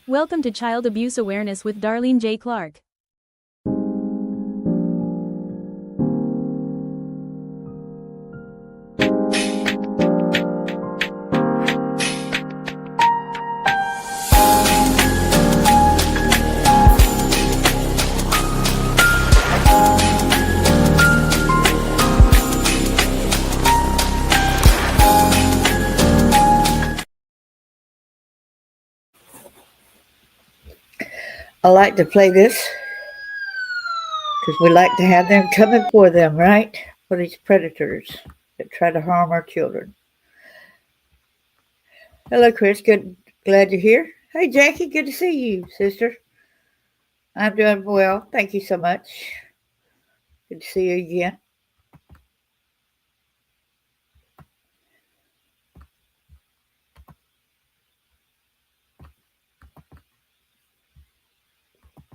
Welcome to Child Abuse Awareness with Darlene J. Clark. I like to play this because we like to have them coming for them, right? For these predators that try to harm our children. Hello, Chris. Good, glad you're here. Hey, Jackie. Good to see you, sister. I'm doing well. Thank you so much. Good to see you again.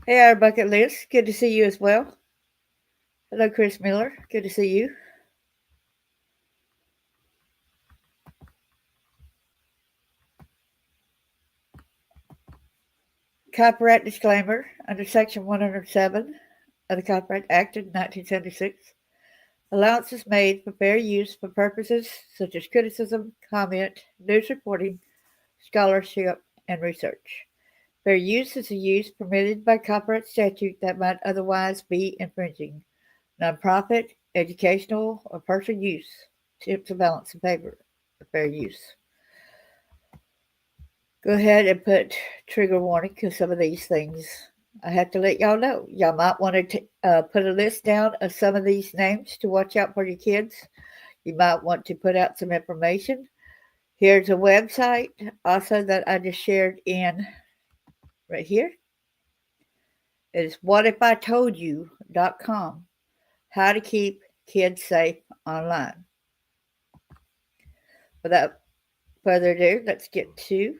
Hey, our bucket list. Good to see you as well. Hello, Chris Miller. Good to see you. Copyright disclaimer under Section 107 of the Copyright Act of 1976. Allowance is made for fair use for purposes such as criticism, comment, news reporting, scholarship, and research. Fair use is a use permitted by copyright statute that might otherwise be infringing. Nonprofit, educational, or personal use tips a balance in favor of fair use. Go ahead and put trigger warning because some of these things I have to let y'all know. Y'all might want to put a list down of some of these names to watch out for your kids. You might want to put out some information. Here's a website also that I just shared in right here. It is whatifitoldyu.com. How to keep kids safe online. Without further ado, let's get to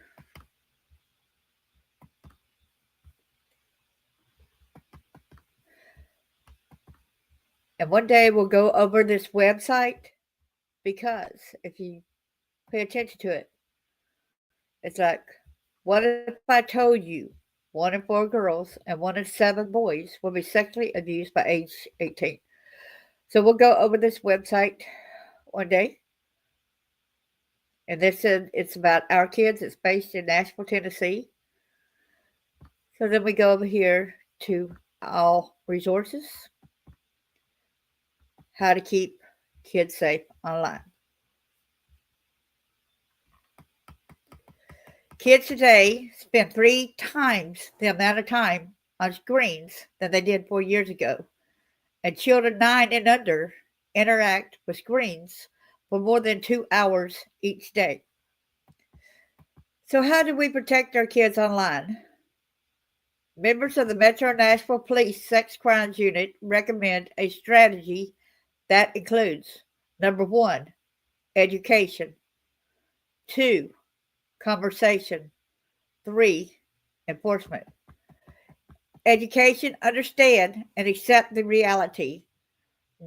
and one day we'll go over this website because if you pay attention to it, it's like, what if I told you 1 in 4 girls and 1 in 7 boys will be sexually abused by age 18? So we'll go over this website one day. And this is it's about our kids. It's based in Nashville, Tennessee. So then we go over here to all resources, how to keep kids safe online. Kids today spend 3 times the amount of time on screens than they did 4 years ago. And children 9 and under interact with screens for more than 2 hours each day. So how do we protect our kids online? Members of the Metro Nashville Police Sex Crimes Unit recommend a strategy that includes number 1, education, 2, conversation, 3, enforcement. Education, understand and accept the reality.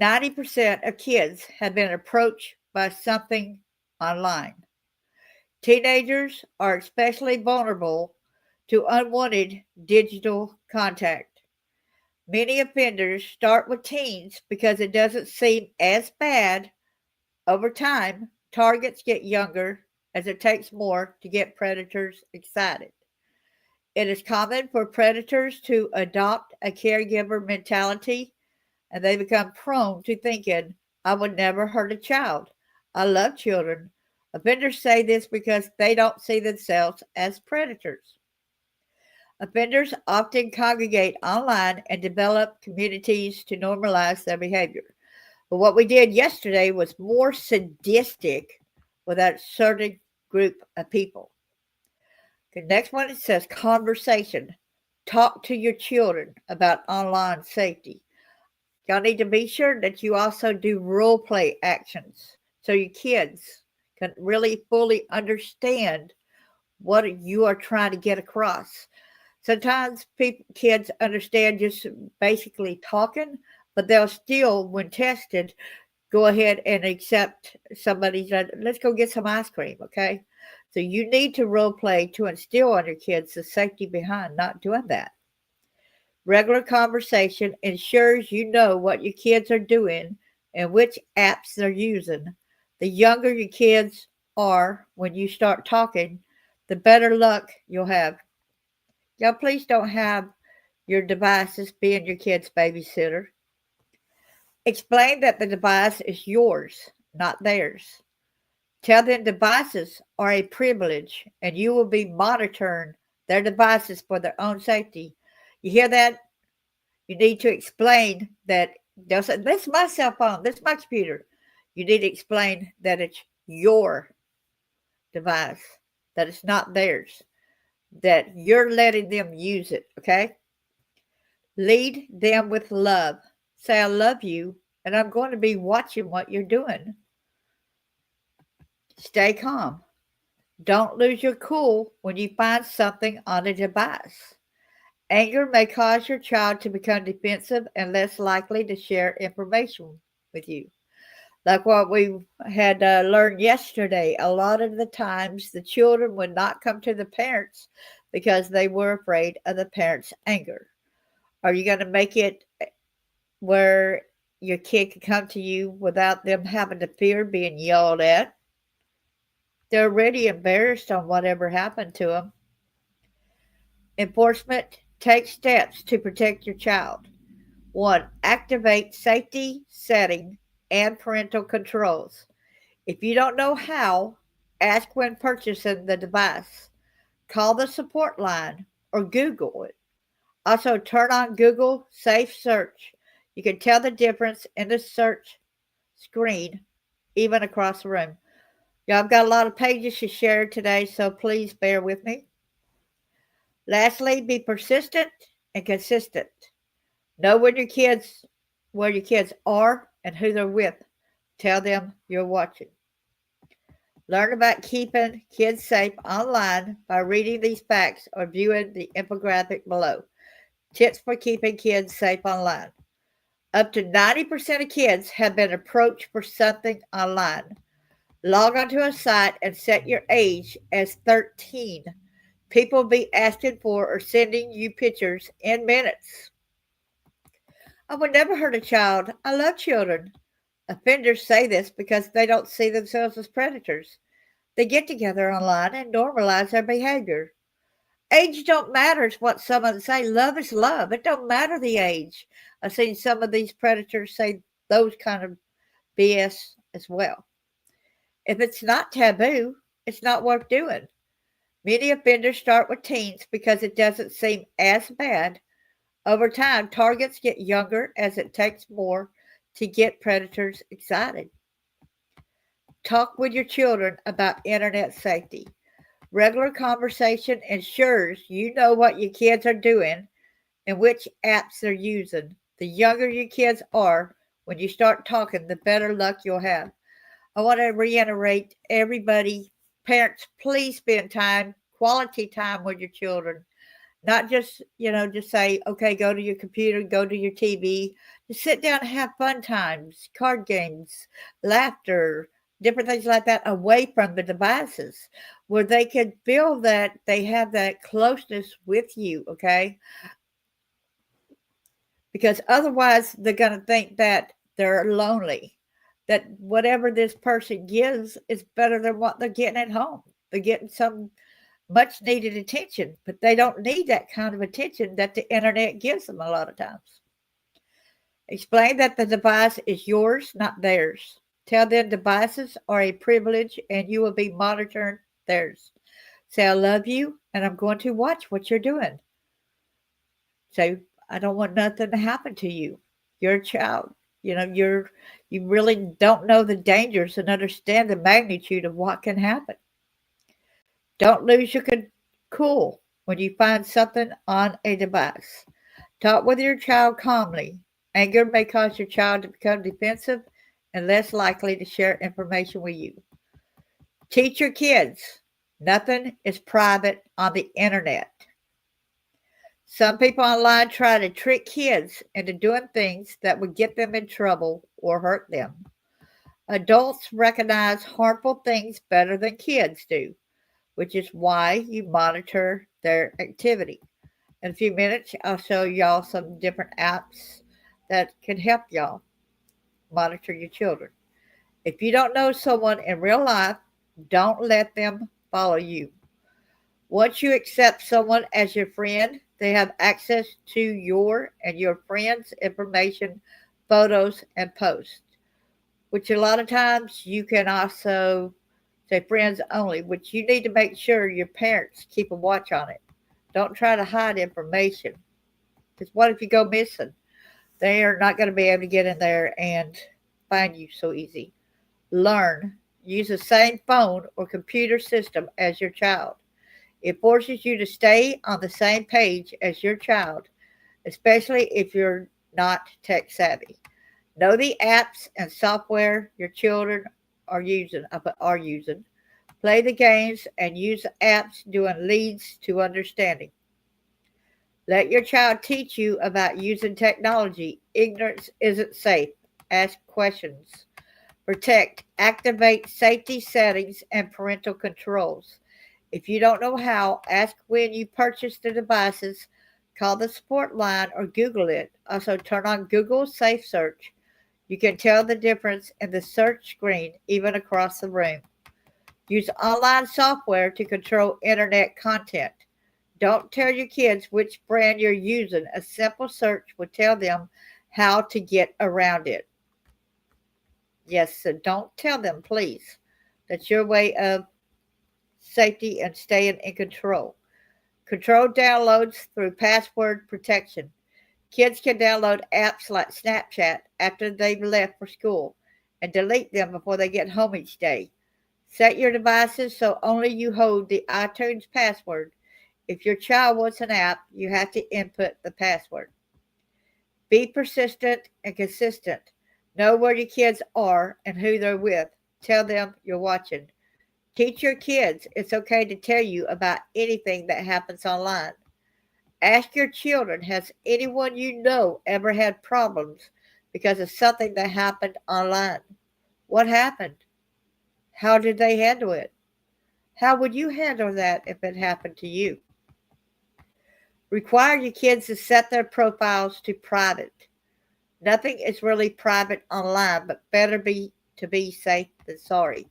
90% of kids have been approached by something online. Teenagers are especially vulnerable to unwanted digital contact. Many offenders start with teens because it doesn't seem as bad. Over time, targets get younger as it takes more to get predators excited. It is common for predators to adopt a caregiver mentality and they become prone to thinking, I would never hurt a child. I love children. Offenders say this because they don't see themselves as predators. Offenders often congregate online and develop communities to normalize their behavior. But what we did yesterday was more sadistic with that certain group of people. The next one, it says conversation. Talk to your children about online safety. Y'all need to be sure that you also do role play actions so your kids can really fully understand what you are trying to get across. Sometimes kids understand just basically talking, but they'll still, when tested, go ahead and accept somebody's, let's go get some ice cream, okay? So you need to role play to instill on your kids the safety behind not doing that. Regular conversation ensures you know what your kids are doing and which apps they're using. The younger your kids are when you start talking, the better luck you'll have. Y'all, please don't have your devices being your kid's babysitter. Explain that the device is yours, not theirs. Tell them devices are a privilege and you will be monitoring their devices for their own safety. You hear that? You need to explain that they'll say, this is my cell phone, this is my computer. You need to explain that it's your device, that it's not theirs, that you're letting them use it, okay? Lead them with love. Say, I love you, and I'm going to be watching what you're doing. Stay calm. Don't lose your cool when you find something on a device. Anger may cause your child to become defensive and less likely to share information with you. Like what we had learned yesterday, a lot of the times the children would not come to the parents because they were afraid of the parents' anger. Are you going to make it where your kid can come to you without them having to fear being yelled at? They're already embarrassed on whatever happened to them. Enforcement: take steps to protect your child. 1. Activate safety setting and parental controls. If you don't know how, ask when purchasing the device. Call the support line or Google it. Also, turn on Google Safe Search. You can tell the difference in the search screen, even across the room. Y'all, I've got a lot of pages to share today, so please bear with me. Lastly, be persistent and consistent. Know where your kids are and who they're with. Tell them you're watching. Learn about keeping kids safe online by reading these facts or viewing the infographic below. Tips for keeping kids safe online. Up to 90% of kids have been approached for something online. Log onto a site and set your age as 13. People will be asking for or sending you pictures in minutes. I would never hurt a child. I love children. Offenders say this because they don't see themselves as predators. They get together online and normalize their behavior. Age don't matter is what some of them say. Love is love. It don't matter the age. I've seen some of these predators say those kind of BS as well. If it's not taboo, it's not worth doing. Many offenders start with teens because it doesn't seem as bad. Over time, targets get younger as it takes more to get predators excited. Talk with your children about internet safety. Regular conversation ensures you know what your kids are doing and which apps they're using. The younger your kids are, when you start talking, the better luck you'll have. I want to reiterate everybody, parents, please spend time, quality time with your children. Not just, just say, okay, go to your computer, go to your TV. Just sit down and have fun times, card games, laughter, different things like that away from the devices where they can feel that they have that closeness with you, okay? Because otherwise they're going to think that they're lonely, that whatever this person gives is better than what they're getting at home. They're getting some much needed attention, but they don't need that kind of attention that the internet gives them a lot of times. Explain that the device is yours, not theirs. Tell them devices are a privilege and you will be monitoring theirs. Say, I love you and I'm going to watch what you're doing. Say, I don't want nothing to happen to you. You're a child. You really don't know the dangers and understand the magnitude of what can happen. Don't lose your cool when you find something on a device. Talk with your child calmly. Anger may cause your child to become defensive and less likely to share information with you. Teach your kids nothing is private on the internet. Some people online try to trick kids into doing things that would get them in trouble or hurt them. Adults recognize harmful things better than kids do. which is why you monitor their activity. In a few minutes, I'll show y'all some different apps that can help y'all monitor your children. If you don't know someone in real life, don't let them follow you. Once you accept someone as your friend, they have access to your and your friends' information, photos, and posts, which a lot of times you can also say friends only, which you need to make sure your parents keep a watch on it. Don't try to hide information, because what if you go missing? They are not going to be able to get in there and find you so easy. Learn. Use the same phone or computer system as your child. It forces you to stay on the same page as your child, especially if you're not tech savvy. Know the apps and software your children are using. Play the games and use the apps doing leads to understanding. Let your child teach you about using technology. Ignorance isn't safe. Ask questions. Protect. Activate safety settings and parental controls. If you don't know how, ask when you purchase the devices, call the support line, or Google it. Also, turn on Google Safe Search. You can tell the difference in the search screen even across the room. Use online software to control internet content. Don't tell your kids which brand you're using. A simple search will tell them how to get around it. Yes, so don't tell them, please. That's your way of safety and staying in control. Control downloads through password protection. Kids can download apps like Snapchat after they've left for school and delete them before they get home each day. Set your devices so only you hold the iTunes password. If your child wants an app, you have to input the password. Be persistent and consistent. Know where your kids are and who they're with. Tell them you're watching. Teach your kids it's okay to tell you about anything that happens online. Ask your children, has anyone you know ever had problems because of something that happened online? What happened? How did they handle it? How would you handle that if it happened to you? Require your kids to set their profiles to private. Nothing is really private online, but better be to be safe than sorry.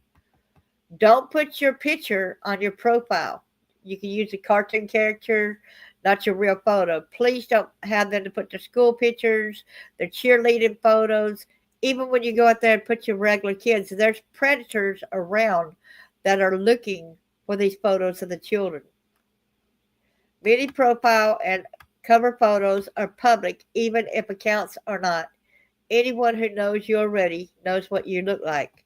Don't put your picture on your profile. You can use a cartoon character, not your real photo. Please don't have them to put their school pictures, their cheerleading photos. Even when you go out there and put your regular kids, there's predators around that are looking for these photos of the children. Many profile and cover photos are public, even if accounts are not. Anyone who knows you already knows what you look like.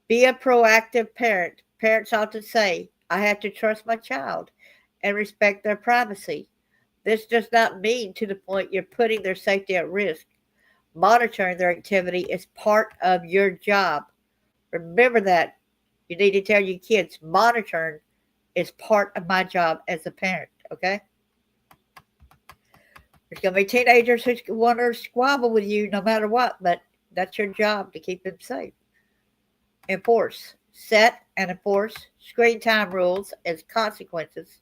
Be a proactive parent. Parents often say, I have to trust my child and respect their privacy. This does not mean to the point you're putting their safety at risk. Monitoring their activity is part of your job. Remember that. You need to tell your kids monitoring is part of my job as a parent, okay? There's going to be teenagers who want to squabble with you no matter what, but that's your job to keep them safe. Enforce. Set and enforce screen time rules as consequences.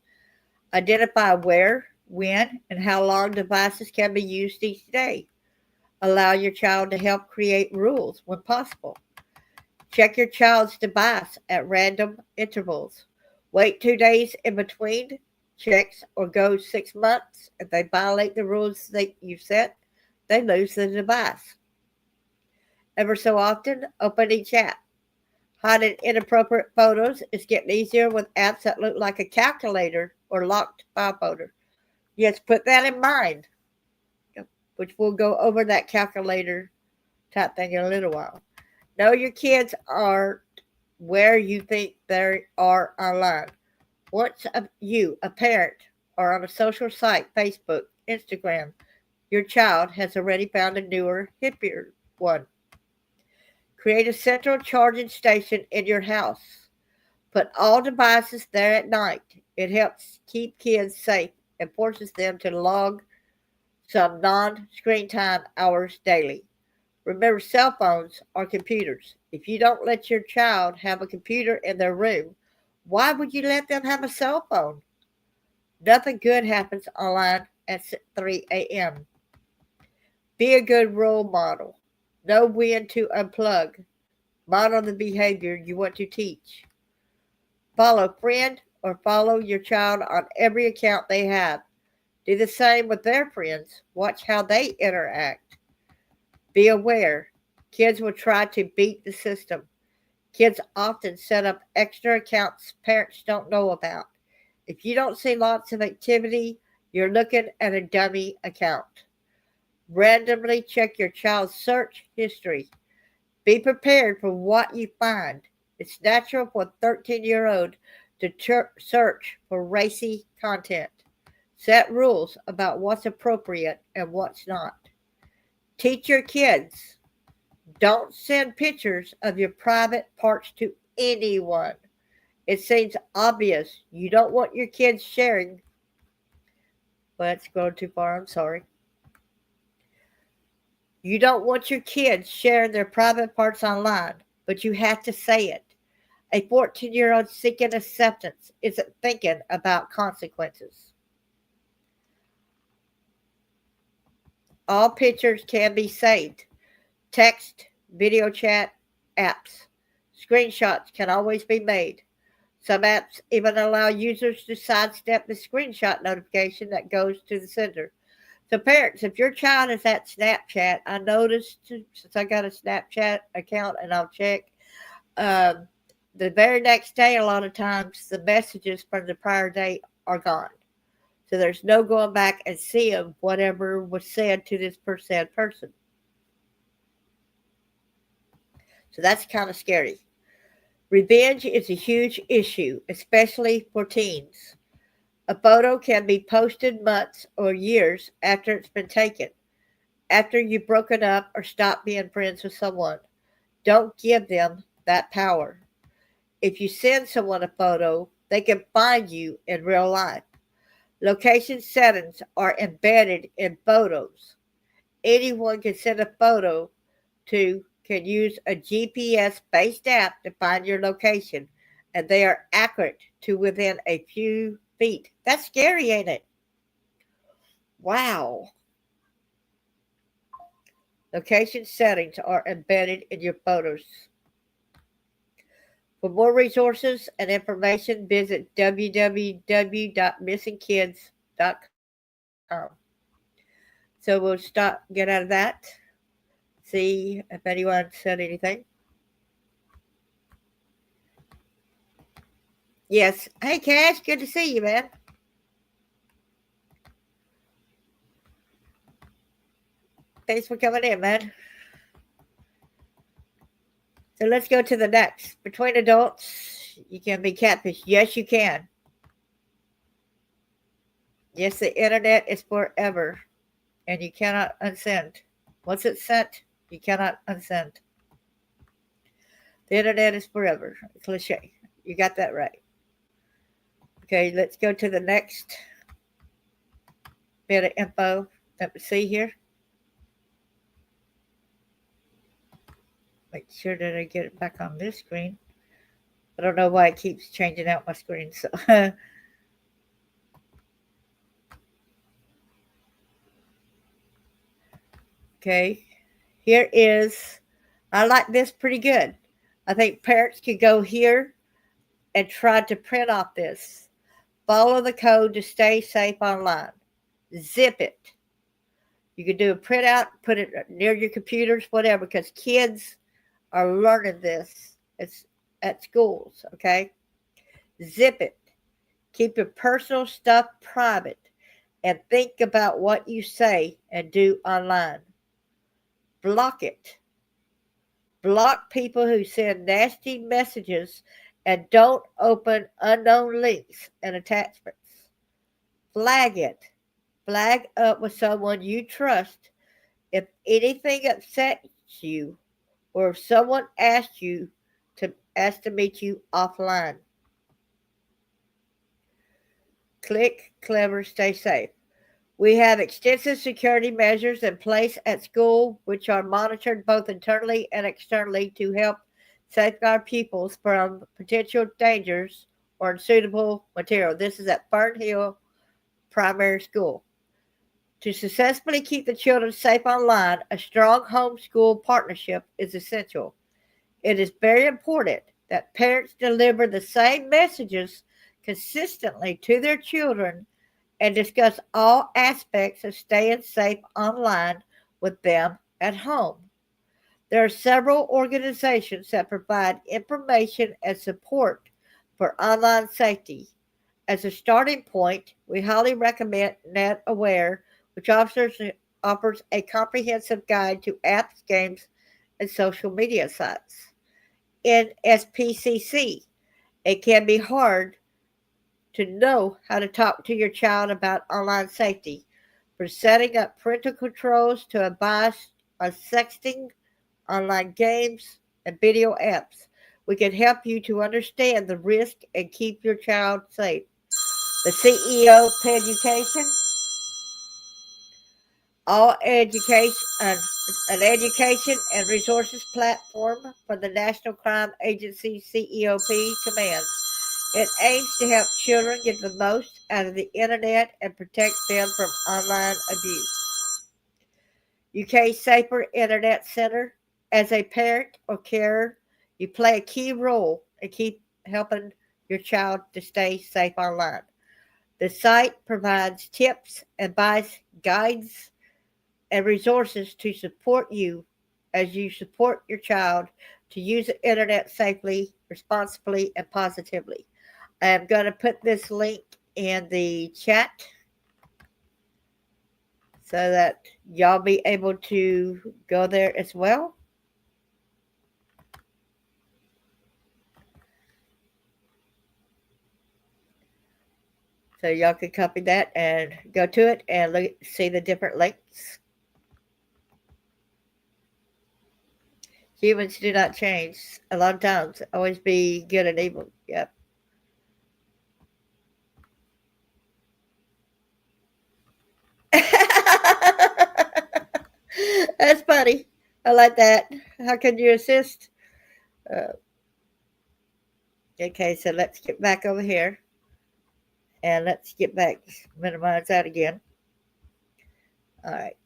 Identify where, when, and how long devices can be used each day. Allow your child to help create rules when possible. Check your child's device at random intervals. Wait 2 days in between checks or go 6 months. If they violate the rules that you've set, they lose the device. Ever so often, open each app. Hiding inappropriate photos is getting easier with apps that look like a calculator or locked file folder. Yes, put that in mind, which we'll go over that calculator type thing in a little while. Know your kids are where you think they are online. Once you, a parent, are on a social site, Facebook, Instagram, your child has already found a newer, hippier one. Create a central charging station in your house. Put all devices there at night. It helps keep kids safe and forces them to log some non-screen time hours daily. Remember, cell phones are computers. If you don't let your child have a computer in their room, Why would you let them have a cell phone? Nothing good happens online at 3 a.m. Be a good role model. Know when to unplug. Model the behavior you want to teach. Follow friend or follow your child on every account they have. Do the same with their friends. Watch how they interact. Be aware. Kids will try to beat the system. Kids often set up extra accounts parents don't know about. If you don't see lots of activity, you're looking at a dummy account. Randomly check your child's search history. Be prepared for what you find. It's natural for a 13-year-old to search for racy content. Set rules about what's appropriate and what's not. Teach your kids. Don't send pictures of your private parts to anyone. It seems obvious you don't want your kids sharing. Well, that's going too far. I'm sorry. You don't want your kids sharing their private parts online, but you have to say it. A 14-year-old seeking acceptance isn't thinking about consequences. All pictures can be saved. Text, video chat, apps. Screenshots can always be made. Some apps even allow users to sidestep the screenshot notification that goes to the sender. So parents, if your child is at Snapchat, I noticed since I got a Snapchat account and I'll check, the very next day, a lot of times the messages from the prior day are gone. So there's no going back and seeing whatever was said to this said person. So that's kind of scary. Revenge is a huge issue, especially for teens. A photo can be posted months or years after it's been taken, after you've broken up or stopped being friends with someone. Don't give them that power. If you send someone a photo, they can find you in real life. Location settings are embedded in photos. Anyone can send a photo can use a GPS-based app to find your location, and they are accurate to within a few feet. That's scary, ain't it? Wow. Location settings are embedded in your photos. For more resources and information, visit www.missingkids.com. So we'll get out of that, see if anyone said anything. Yes. Hey, Cash, good to see you, man. Thanks for coming in, man. So let's go to the next. Between adults, you can be catfish. Yes, you can. Yes, the internet is forever, and you cannot unsend. Once it's sent, you cannot unsend. The internet is forever. Cliche. You got that right. Okay, let's go to the next bit of info that we see here. Make sure that I get it back on this screen. I don't know why it keeps changing out my screen. So okay, here is, I like this pretty good. I think parents could go here and try to print off this. Follow the code to stay safe online. Zip it. You can do a printout, put it near your computers, whatever, because kids are learning this. It's at schools, okay? Zip it. Keep your personal stuff private and think about what you say and do online. Block it. Block people who send nasty messages and don't open unknown links and attachments. Flag it. Flag up with someone you trust if anything upsets you or if someone asks to meet you offline. Click Clever, stay safe. We have extensive security measures in place at school, which are monitored both internally and externally to help safeguard pupils from potential dangers or unsuitable material. This is at Fern Hill Primary School. To successfully keep the children safe online, a strong homeschool partnership is essential. It is very important that parents deliver the same messages consistently to their children and discuss all aspects of staying safe online with them at home. There are several organizations that provide information and support for online safety. As a starting point, we highly recommend NetAware, which offers a comprehensive guide to apps, games, and social media sites. In SPCC, it can be hard to know how to talk to your child about online safety, from setting up parental controls to advice on sexting, online games, and video apps. We can help you to understand the risk and keep your child safe. The CEO of Education, all education, an education and resources platform for the National Crime Agency CEOP commands. It aims to help children get the most out of the internet and protect them from online abuse. UK Safer Internet Center. As a parent or carer, you play a key role in keep helping your child to stay safe online. The site provides tips, advice, guides, and resources to support you as you support your child to use the internet safely, responsibly, and positively. I am going to put this link in the chat so that y'all be able to go there as well. So y'all can copy that and go to it and see the different links. Humans do not change. A lot of times, always be good and evil. Yep. That's funny. I like that. How can you assist? Uh, okay, so let's get back over here and let's get back, minimize that again. All right.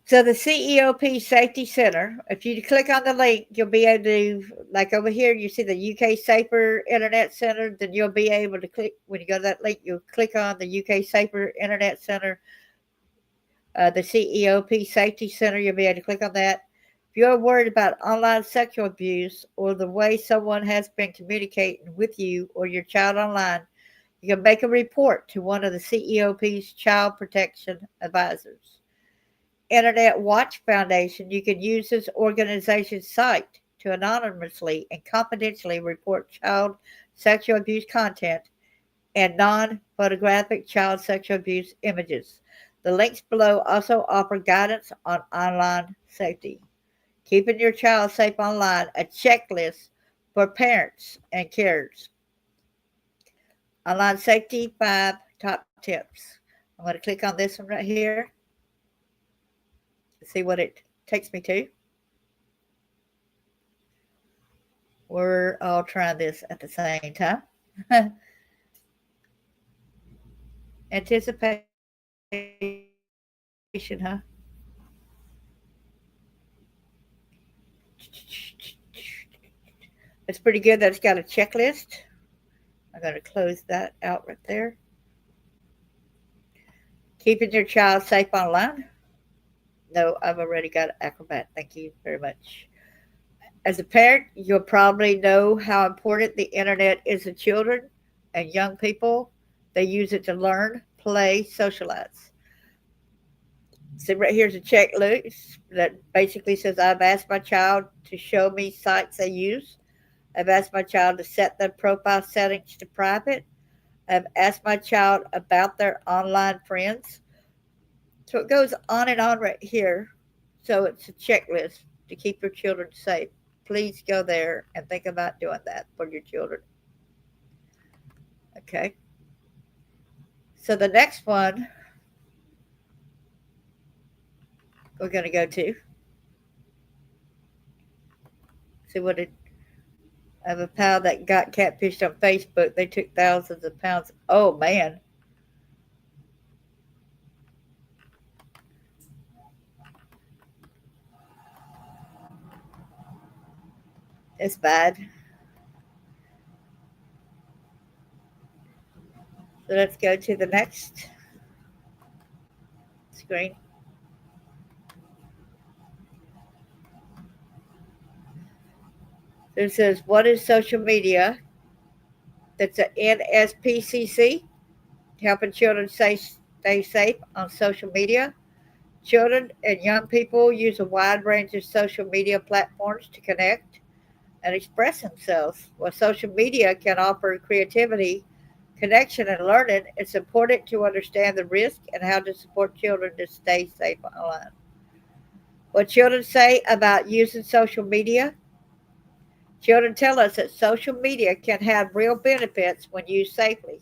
So the CEOP Safety Center, if you click on the link, you'll be able to, like over here, you see the UK Safer Internet Center, then you'll be able to click, when you go to that link, you'll click on the UK Safer Internet Center, the CEOP Safety Center, you'll be able to click on that. If you're worried about online sexual abuse or the way someone has been communicating with you or your child online, you can make a report to one of the CEOP's child protection advisors. Internet Watch Foundation, you can use this organization's site to anonymously and confidentially report child sexual abuse content and non-photographic child sexual abuse images. The links below also offer guidance on online safety. Keeping your child safe online, a checklist for parents and carers. Online safety, 5 top tips. I'm going to click on this one right here. See what it takes me to. We're all trying this at the same time. Anticipation, huh? It's pretty good that it's got a checklist. I'm going to close that out right there. Keeping your child safe online. No, I've already got Acrobat. Thank you very much. As a parent, you'll probably know how important the internet is to children and young people. They use it to learn, play, socialize. So right here's a checklist that basically says I've asked my child to show me sites they use. I've asked my child to set their profile settings to private. I've asked my child about their online friends. So it goes on and on right here. So it's a checklist to keep your children safe. Please go there and think about doing that for your children. Okay. So the next one we're going to go to. See what it of a pal that got catfished on Facebook. They took thousands of pounds. Oh man, it's bad. So let's go to the next screen. It says, "What is social media?" That's a NSPCC, helping children stay safe on social media. Children and young people use a wide range of social media platforms to connect and express themselves. While social media can offer creativity, connection, and learning, it's important to understand the risk and how to support children to stay safe online. What children say about using social media. Children tell us that social media can have real benefits when used safely.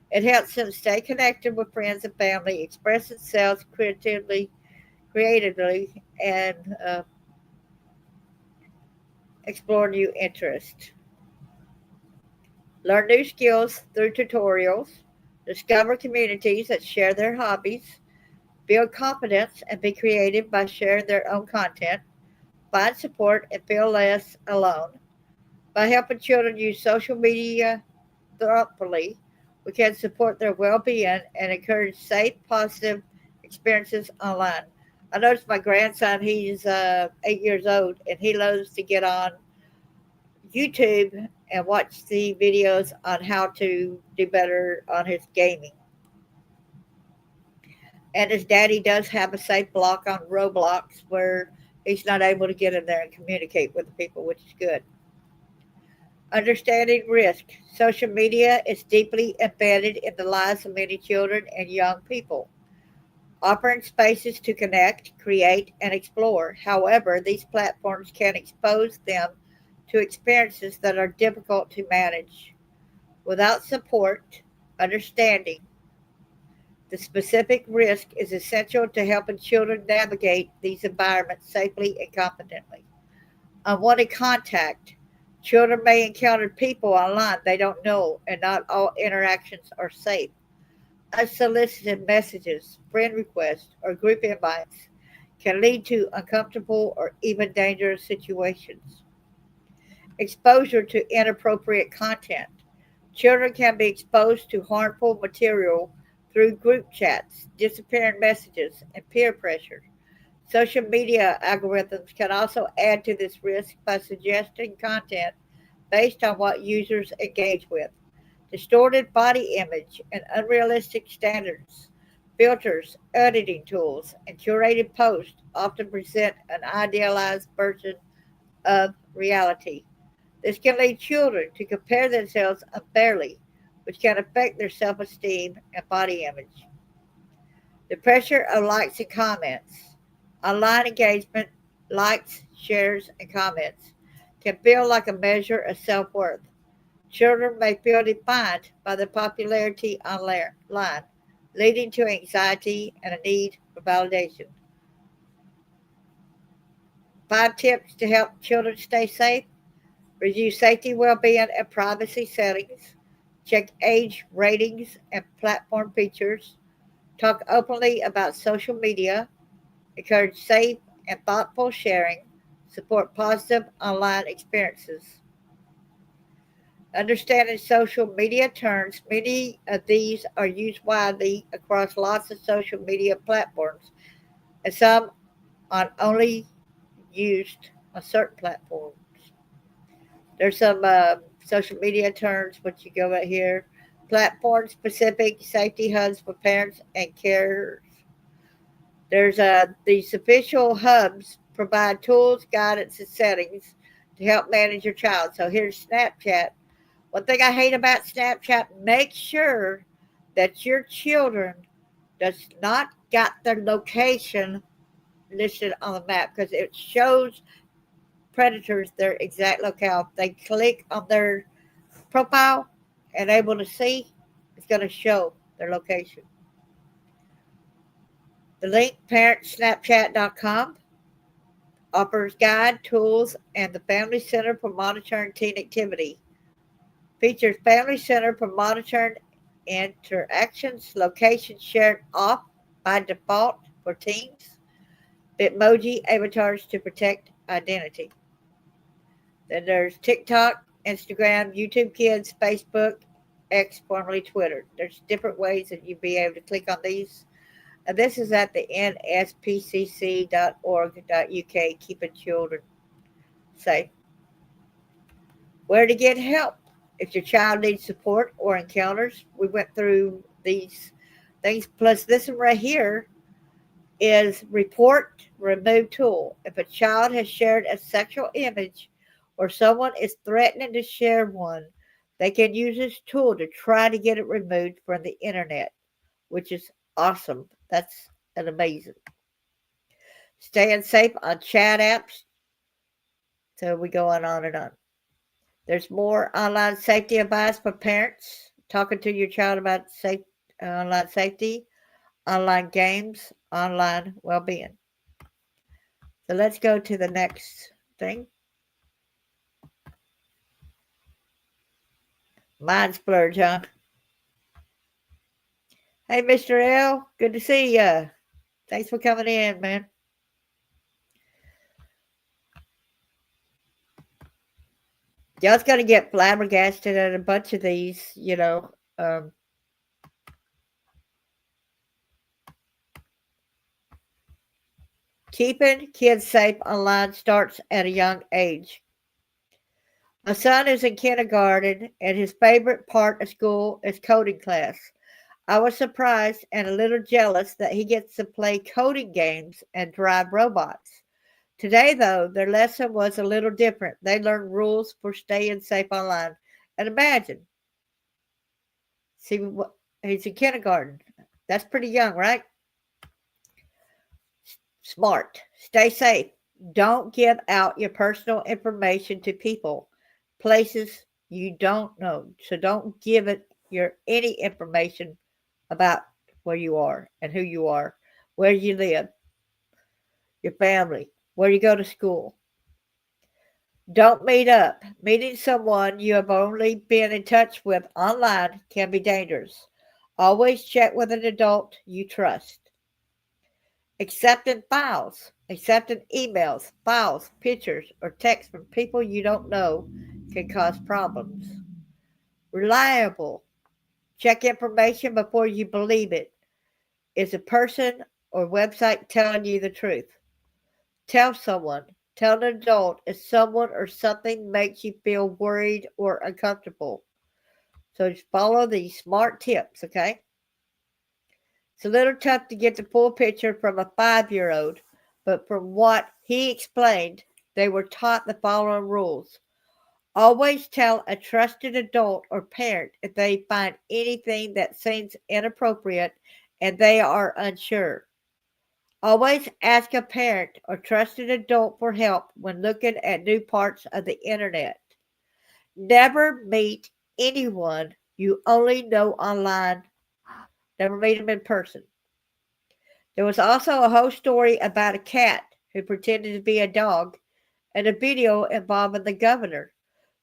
It helps them stay connected with friends and family, express themselves creatively, and explore new interests. Learn new skills through tutorials, discover communities that share their hobbies, build confidence and be creative by sharing their own content, find support and feel less alone. By helping children use social media thoughtfully, we can support their well being and encourage safe, positive experiences online. I noticed my grandson, he's 8 years old, and he loves to get on YouTube and watch the videos on how to do better on his gaming. And his daddy does have a safe block on Roblox where he's not able to get in there and communicate with the people, which is good. Understanding risk. Social media is deeply embedded in the lives of many children and young people, offering spaces to connect, create, and explore. However, these platforms can expose them to experiences that are difficult to manage. Without support, understanding the specific risk is essential to helping children navigate these environments safely and confidently. Unwanted contact. Children may encounter people online they don't know, and not all interactions are safe. Unsolicited messages, friend requests, or group invites can lead to uncomfortable or even dangerous situations. Exposure to inappropriate content. Children can be exposed to harmful material through group chats, disappearing messages, and peer pressure. Social media algorithms can also add to this risk by suggesting content based on what users engage with. Distorted body image and unrealistic standards, filters, editing tools, and curated posts often present an idealized version of reality. This can lead children to compare themselves unfairly, which can affect their self esteem and body image. The pressure of likes and comments. Online engagement, likes, shares, and comments can feel like a measure of self worth. Children may feel defined by their popularity online, leading to anxiety and a need for validation. 5 tips to help children stay safe. Review safety, well-being, and privacy settings. Check age ratings and platform features. Talk openly about social media. Encourage safe and thoughtful sharing. Support positive online experiences. Understanding social media terms, many of these are used widely across lots of social media platforms, and some are only used on certain platforms. There's some social media terms, which you go right here. Platform specific safety hubs for parents and carers. There's these official hubs provide tools, guidance, and settings to help manage your child. So here's Snapchat. One thing I hate about Snapchat, make sure that your children does not got their location listed on the map because it shows predators their exact locale. If they click on their profile and able to see, it's going to show their location. The link parentsnapchat.com. offers guide, tools, and the Family Center for Monitoring Teen Activity. Features Family Center for Monitoring interactions, location shared off by default for teens, Bitmoji avatars to protect identity. Then there's TikTok, Instagram, YouTube Kids, Facebook, X, formerly Twitter. There's different ways that you'll be able to click on these. And this is at the nspcc.org.uk, keeping children safe. Where to get help if your child needs support or encounters. We went through these things. Plus, this one right here is report remove tool. If a child has shared a sexual image or someone is threatening to share one, they can use this tool to try to get it removed from the internet, which is awesome. That's an amazing. Staying safe on chat apps. So we go on and on. There's more online safety advice for parents. Talking to your child about online safety, online games, online well-being. So let's go to the next thing. Mind splurge, huh? Hey, Mr. L, good to see ya. Thanks for coming in, man. Y'all's gonna get flabbergasted at a bunch of these, keeping kids safe online starts at a young age. My son is in kindergarten, and his favorite part of school is coding class. I was surprised and a little jealous that he gets to play coding games and drive robots. Today, though, their lesson was a little different. They learned rules for staying safe online. And imagine, see, he's in kindergarten. That's pretty young, right? Smart. Stay safe. Don't give out your personal information to people, places you don't know. So don't give it any information about where you are and who you are, where you live, your family, where you go to school. Don't meet up. Meeting someone you have only been in touch with online can be dangerous. Always check with an adult you trust. Accepting files, accepting emails, files, pictures, or texts from people you don't know can cause problems. Reliable. Check information before you believe it. Is a person or website telling you the truth? Tell someone. Tell an adult if someone or something makes you feel worried or uncomfortable. So just follow these smart tips, okay? It's a little tough to get the full picture from a 5-year-old, but from what he explained, they were taught the following rules. Always tell a trusted adult or parent if they find anything that seems inappropriate and they are unsure. Always ask a parent or trusted adult for help when looking at new parts of the internet. Never meet anyone you only know online. Never meet them in person. There was also a whole story about a cat who pretended to be a dog and a video involving the governor.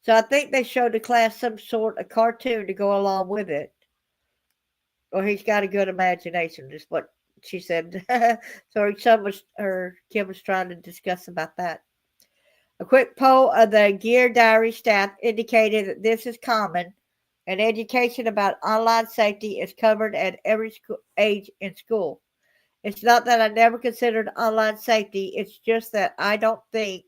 So I think they showed the class some sort of cartoon to go along with it. Or he's got a good imagination, is what she said. So Kim was trying to discuss about that. A quick poll of the Gear Diary staff indicated that this is common, and education about online safety is covered at every age in school. It's not that I never considered online safety, it's just that I don't think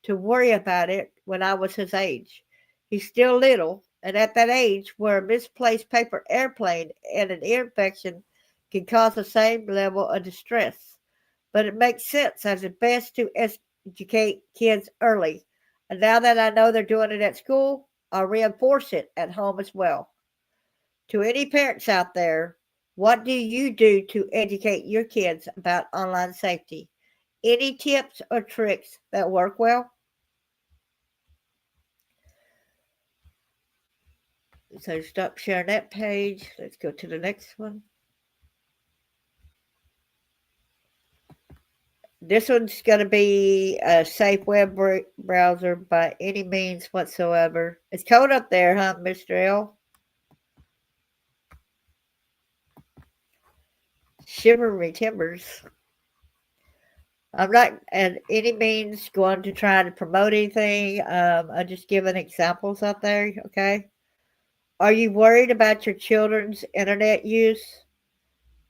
to worry about it when I was his age. He's still little, and at that age where a misplaced paper airplane and an ear infection can cause the same level of distress. But it makes sense as it's best to educate kids early. And now that I know they're doing it at school, I'll reinforce it at home as well. To any parents out there, what do you do to educate your kids about online safety? Any tips or tricks that work well? So stop sharing that page. Let's go to the next one. This one's going to be a safe web browser by any means whatsoever. It's cold up there, huh, Mr. L? Shivery timbers. I'm not at any means going to try to promote anything. I'm just giving examples out there, okay? Are you worried about your children's internet use?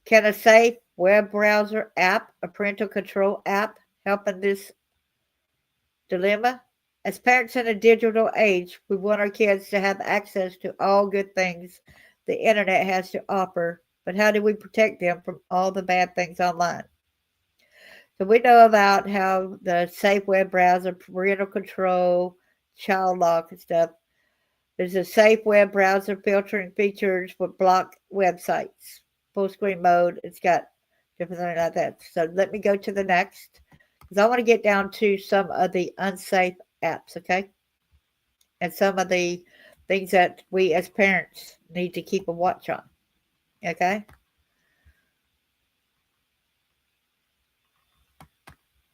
Can a safe web browser app, a parental control app, help in this dilemma? As parents in a digital age, we want our kids to have access to all good things the internet has to offer, but how do we protect them from all the bad things online? So we know about how the safe web browser, parental control, child lock, and stuff. There's a safe web browser filtering features for block websites, full screen mode. It's got different things like that. So let me go to the next because I want to get down to some of the unsafe apps, okay? And some of the things that we as parents need to keep a watch on, okay?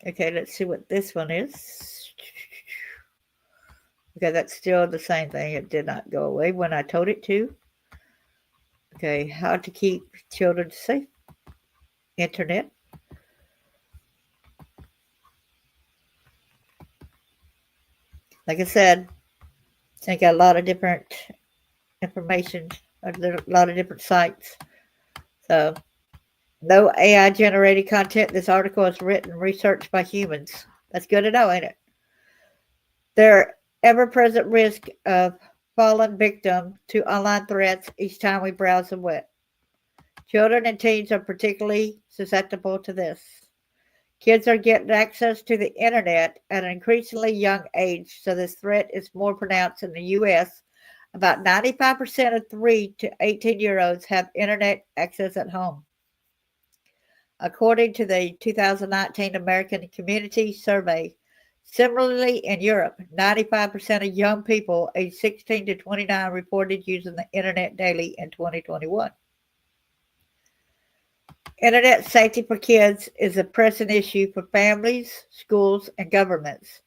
Okay, let's see what this one is. Okay, that's still the same thing. It did not go away when I told it to. Okay, how to keep children safe. Internet. Like I said, I got a lot of different information, a lot of different sites. So, no AI generated content. This article is written and researched by humans. That's good to know, ain't it? There are ever present risk of falling victim to online threats each time we browse the web. Children and teens are particularly susceptible to this. Kids are getting access to the internet at an increasingly young age, so this threat is more pronounced in the U.S. About 95% of 3 to 18-year-olds have internet access at home. According to the 2019 American Community Survey, similarly in Europe, 95% of young people aged 16 to 29 reported using the internet daily in 2021. Internet safety for kids is a pressing issue for families, schools, and governments.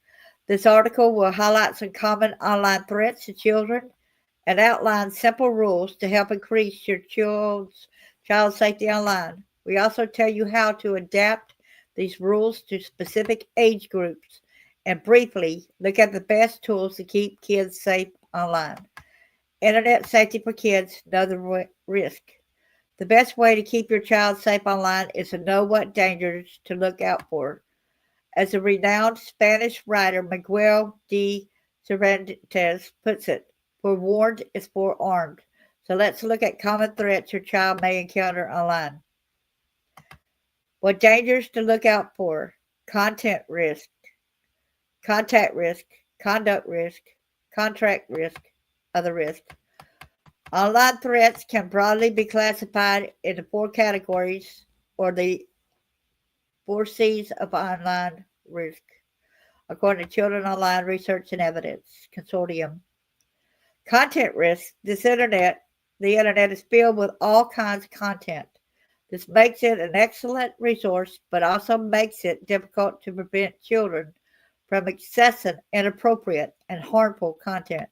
This article will highlight some common online threats to children and outline simple rules to help increase your child's safety online. We also tell you how to adapt these rules to specific age groups and briefly look at the best tools to keep kids safe online. Internet safety for kids, know the risk. The best way to keep your child safe online is to know what dangers to look out for. As the renowned Spanish writer Miguel de Cervantes puts it, forewarned is forearmed. So let's look at common threats your child may encounter online. What dangers to look out for? Content risk, contact risk, conduct risk, contract risk, other risk. Online threats can broadly be classified into 4 categories or the 4 C's of online risk, according to Children Online Research and Evidence Consortium. Content risk. The internet is filled with all kinds of content. This makes it an excellent resource, but also makes it difficult to prevent children from accessing inappropriate and harmful content,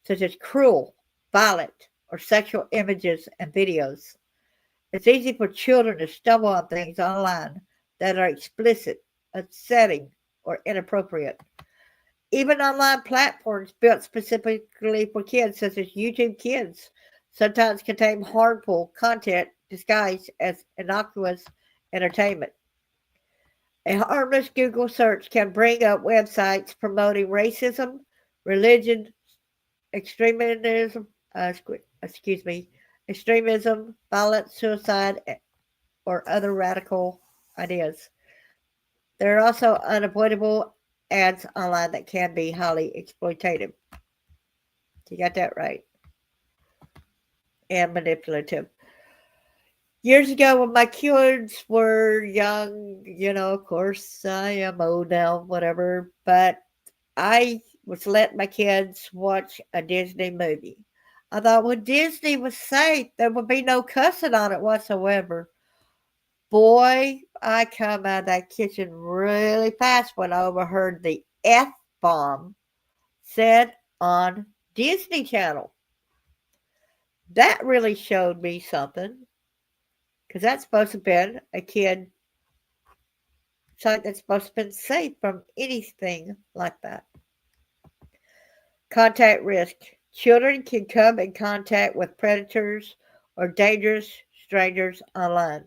such as cruel, violent, or sexual images and videos. It's easy for children to stumble on things online that are explicit, upsetting, or inappropriate. Even online platforms built specifically for kids, such as YouTube Kids, sometimes contain harmful content disguised as innocuous entertainment. A harmless Google search can bring up websites promoting racism, religion, extremism, extremism, violence, suicide, or other radical ideas. There are also unavoidable ads online that can be highly exploitative. You got that right. And manipulative. Years ago, when my kids were young, of course, I am old now, whatever, but I was letting my kids watch a Disney movie. I thought, well, Disney was safe. There would be no cussing on it whatsoever. Boy, I come out of that kitchen really fast when I overheard the F bomb said on Disney Channel. That really showed me something because that's supposed to have been a kid site that's supposed to have been safe from anything like that. Contact risk. Children can come in contact with predators or dangerous strangers online.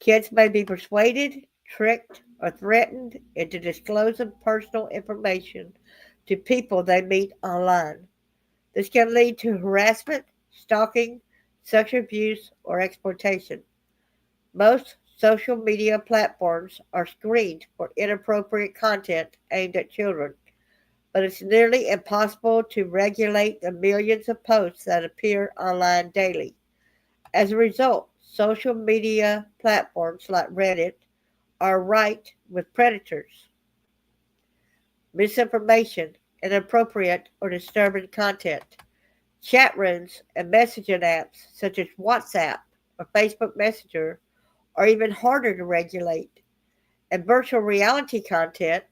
Kids may be persuaded, tricked, or threatened into disclosing personal information to people they meet online. This can lead to harassment, stalking, sexual abuse, or exploitation. Most social media platforms are screened for inappropriate content aimed at children, but it's nearly impossible to regulate the millions of posts that appear online daily. As a result, social media platforms like Reddit are rife with predators, misinformation, inappropriate or disturbing content. Chat rooms and messaging apps such as WhatsApp or Facebook Messenger are even harder to regulate. And virtual reality content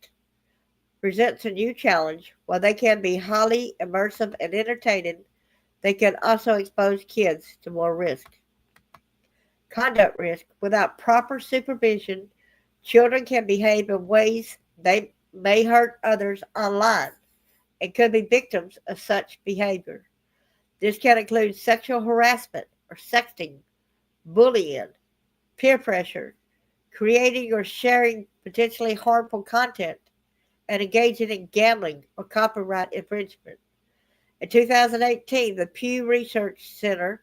presents a new challenge. While they can be highly immersive and entertaining, they can also expose kids to more risk. Conduct risk. Without proper supervision, children can behave in ways they may hurt others online and could be victims of such behavior. This can include sexual harassment or sexting, bullying, peer pressure, creating or sharing potentially harmful content, and engaging in gambling or copyright infringement. In 2018, the Pew Research Center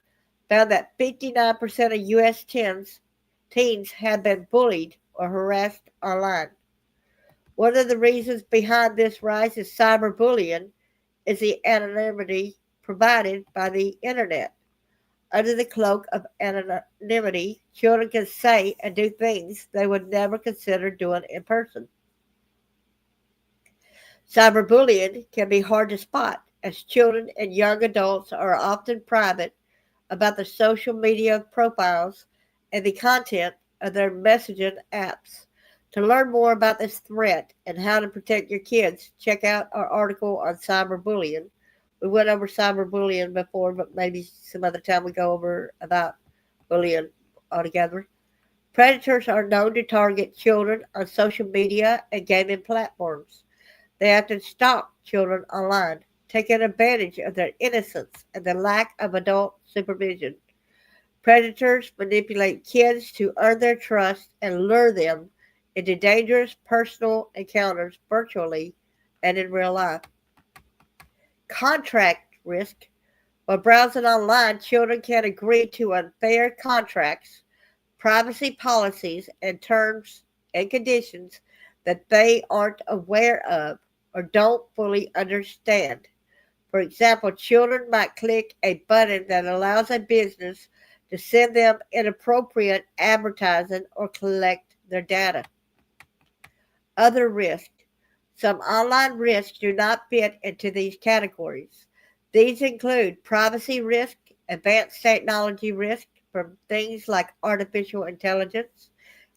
found that 59% of U.S. teens had been bullied or harassed online. One of the reasons behind this rise in cyberbullying is the anonymity provided by the internet. Under the cloak of anonymity, children can say and do things they would never consider doing in person. Cyberbullying can be hard to spot, as children and young adults are often private about the social media profiles and the content of their messaging apps. To learn more about this threat and how to protect your kids, check out our article on cyberbullying. We went over cyberbullying before, but maybe some other time we go over about bullying altogether. Predators are known to target children on social media and gaming platforms. They often stalk children online, taking advantage of their innocence and the lack of adult supervision. Predators manipulate kids to earn their trust and lure them into dangerous personal encounters virtually and in real life. Contract risk. While browsing online, children can agree to unfair contracts, privacy policies, and terms and conditions that they aren't aware of or don't fully understand. For example, children might click a button that allows a business to send them inappropriate advertising or collect their data. Other risks. Some online risks do not fit into these categories. These include privacy risk, advanced technology risk from things like artificial intelligence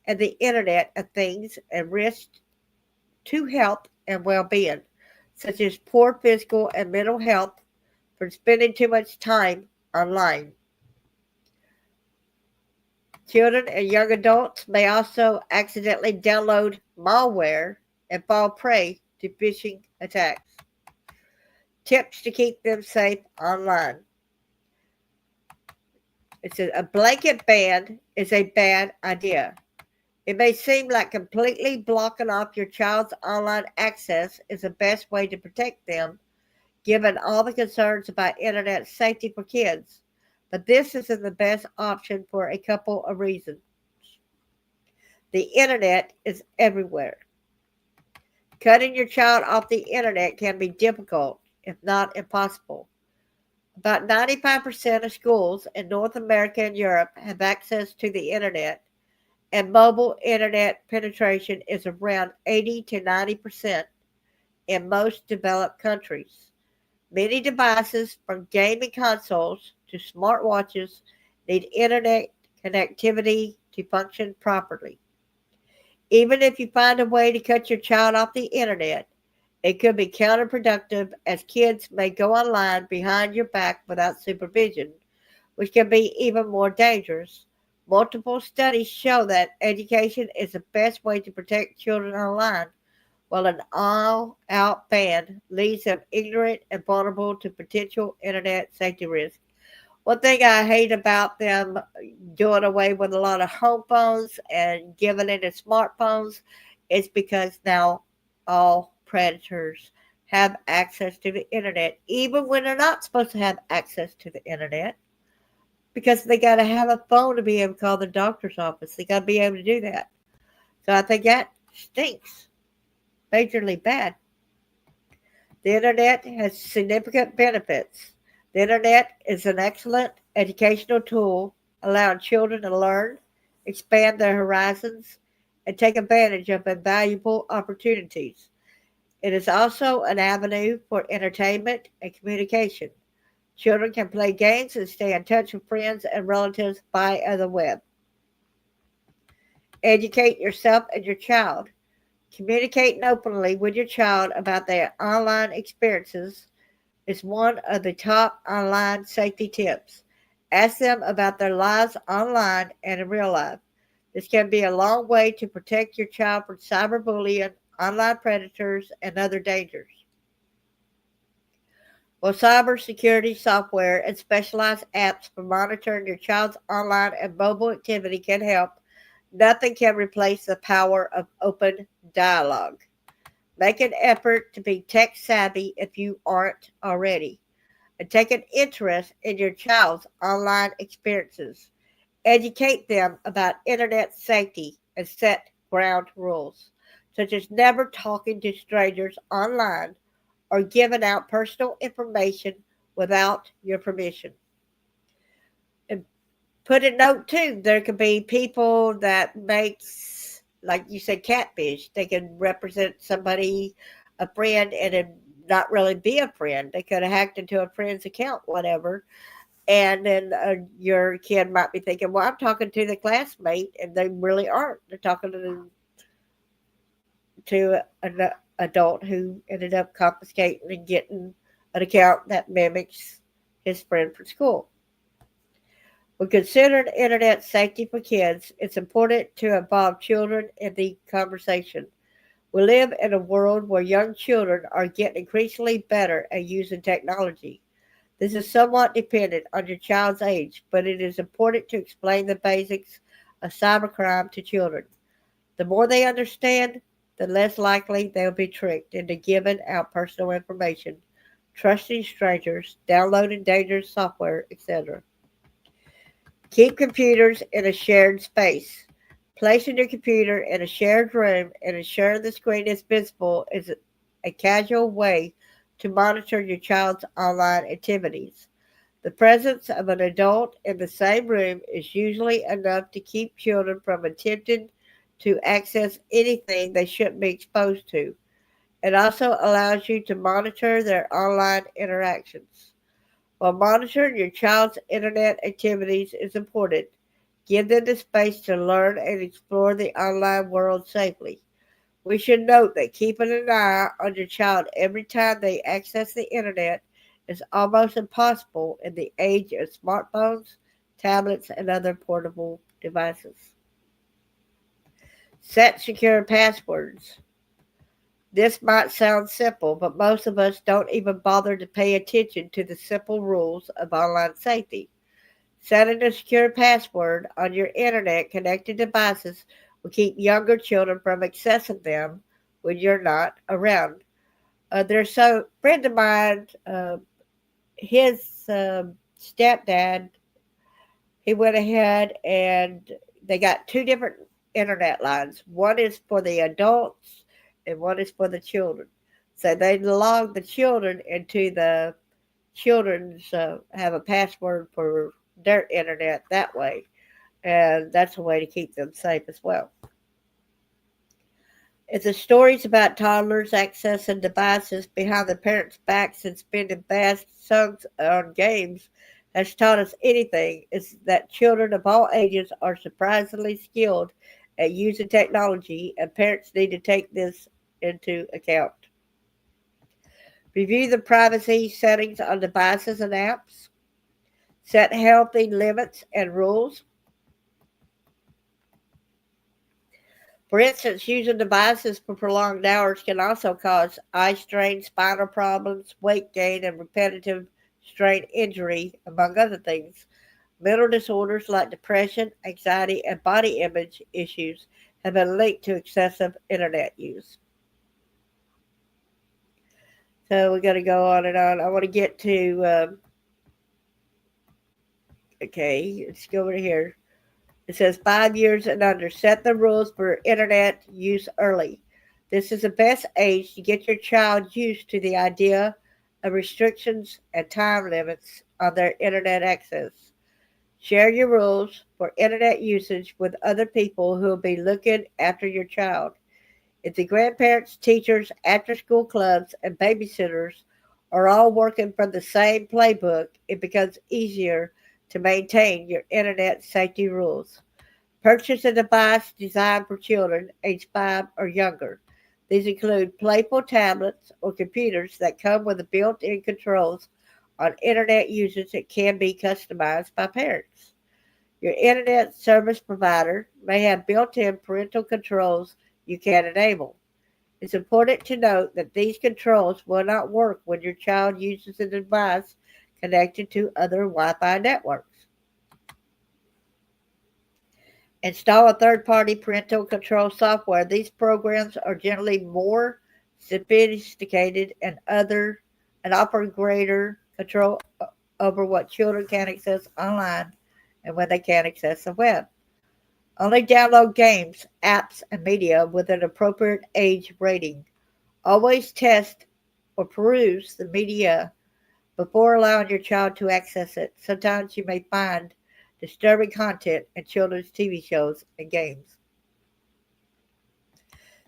and the Internet of Things, and risks to health and well being, such as poor physical and mental health from spending too much time online. Children and young adults may also accidentally download malware and fall prey to phishing attacks. Tips to keep them safe online. It says a blanket ban is a bad idea. It may seem like completely blocking off your child's online access is the best way to protect them, given all the concerns about internet safety for kids. But this isn't the best option for a couple of reasons. The internet is everywhere. Cutting your child off the internet can be difficult, if not impossible. About 95% of schools in North America and Europe have access to the internet, and mobile internet penetration is around 80 to 90% in most developed countries. Many devices, from gaming consoles to smartwatches, need internet connectivity to function properly. Even if you find a way to cut your child off the internet, it could be counterproductive as kids may go online behind your back without supervision, which can be even more dangerous. Multiple studies show that education is the best way to protect children online, while an all out ban leaves them ignorant and vulnerable to potential internet safety risks. One thing I hate about them doing away with a lot of home phones and giving it to smartphones is because now all predators have access to the internet, even when they're not supposed to have access to the internet, because they got to have a phone to be able to call the doctor's office. They got to be able to do that. So I think that stinks majorly bad. The internet has significant benefits. The internet is an excellent educational tool, allowing children to learn, expand their horizons, and take advantage of invaluable opportunities. It is also an avenue for entertainment and communication. Children can play games and stay in touch with friends and relatives via the web. Educate yourself and your child. Communicating openly with your child about their online experiences is one of the top online safety tips. Ask them about their lives online and in real life. This can be a long way to protect your child from cyberbullying, online predators, and other dangers. While cybersecurity software and specialized apps for monitoring your child's online and mobile activity can help, nothing can replace the power of open dialogue. Make an effort to be tech savvy if you aren't already, and take an interest in your child's online experiences. Educate them about internet safety and set ground rules, such as never talking to strangers online or giving out personal information without your permission. And put a note too, there could be people that makes, like you said, catfish. They can represent somebody, a friend, and then not really be a friend. They could have hacked into a friend's account, whatever. And then your kid might be thinking, well, I'm talking to the classmate, and they really aren't. They're talking to an adult who ended up confiscating and getting an account that mimics his friend from school. When considering internet safety for kids, it's important to involve children in the conversation. We live in a world where young children are getting increasingly better at using technology. This is somewhat dependent on your child's age, but it is important to explain the basics of cybercrime to children. The more they understand, the less likely they'll be tricked into giving out personal information, trusting strangers, downloading dangerous software, etc. Keep computers in a shared space. Placing your computer in a shared room and ensuring the screen is visible is a casual way to monitor your child's online activities. The presence of an adult in the same room is usually enough to keep children from attempting to access anything they shouldn't be exposed to. It also allows you to monitor their online interactions. While monitoring your child's internet activities is important, give them the space to learn and explore the online world safely. We should note that keeping an eye on your child every time they access the internet is almost impossible in the age of smartphones, tablets, and other portable devices. Set secure passwords. This might sound simple, but most of us don't even bother to pay attention to the simple rules of online safety. Setting a secure password on your internet connected devices will keep younger children from accessing them when you're not around. There's a friend of mine, his stepdad, he went ahead and they got two different internet lines. One is for the adults and one is for the children. So they log the children into the children's, have a password for their internet that way. And that's a way to keep them safe as well. If the stories about toddlers accessing devices behind their parents' backs and spending vast sums on games has taught us anything, it's that children of all ages are surprisingly skilled at using technology, and parents need to take this into account. Review the privacy settings on devices and apps. Set healthy limits and rules. For instance, using devices for prolonged hours can also cause eye strain, spinal problems, weight gain, and repetitive strain injury, among other things. Mental disorders like depression, anxiety, and body image issues have been linked to excessive internet use. So we're going to go on and on. I want to get to, okay, let's go over here. It says 5 years and under. Set the rules for internet use early. This is the best age to get your child used to the idea of restrictions and time limits on their internet access. Share your rules for internet usage with other people who will be looking after your child. If the grandparents, teachers, after school clubs, and babysitters are all working from the same playbook, it becomes easier to maintain your internet safety rules. Purchase a device designed for children age 5 or younger. These include playful tablets or computers that come with built-in controls on internet usage that can be customized by parents. Your internet service provider may have built-in parental controls you can enable. It's important to note that these controls will not work when your child uses a device connected to other Wi-Fi networks. Install a third-party parental control software. These programs are generally more sophisticated and offer greater control over what children can access online and when they can access the web. Only download games, apps, and media with an appropriate age rating. Always test or peruse the media before allowing your child to access it. Sometimes you may find disturbing content in children's TV shows and games.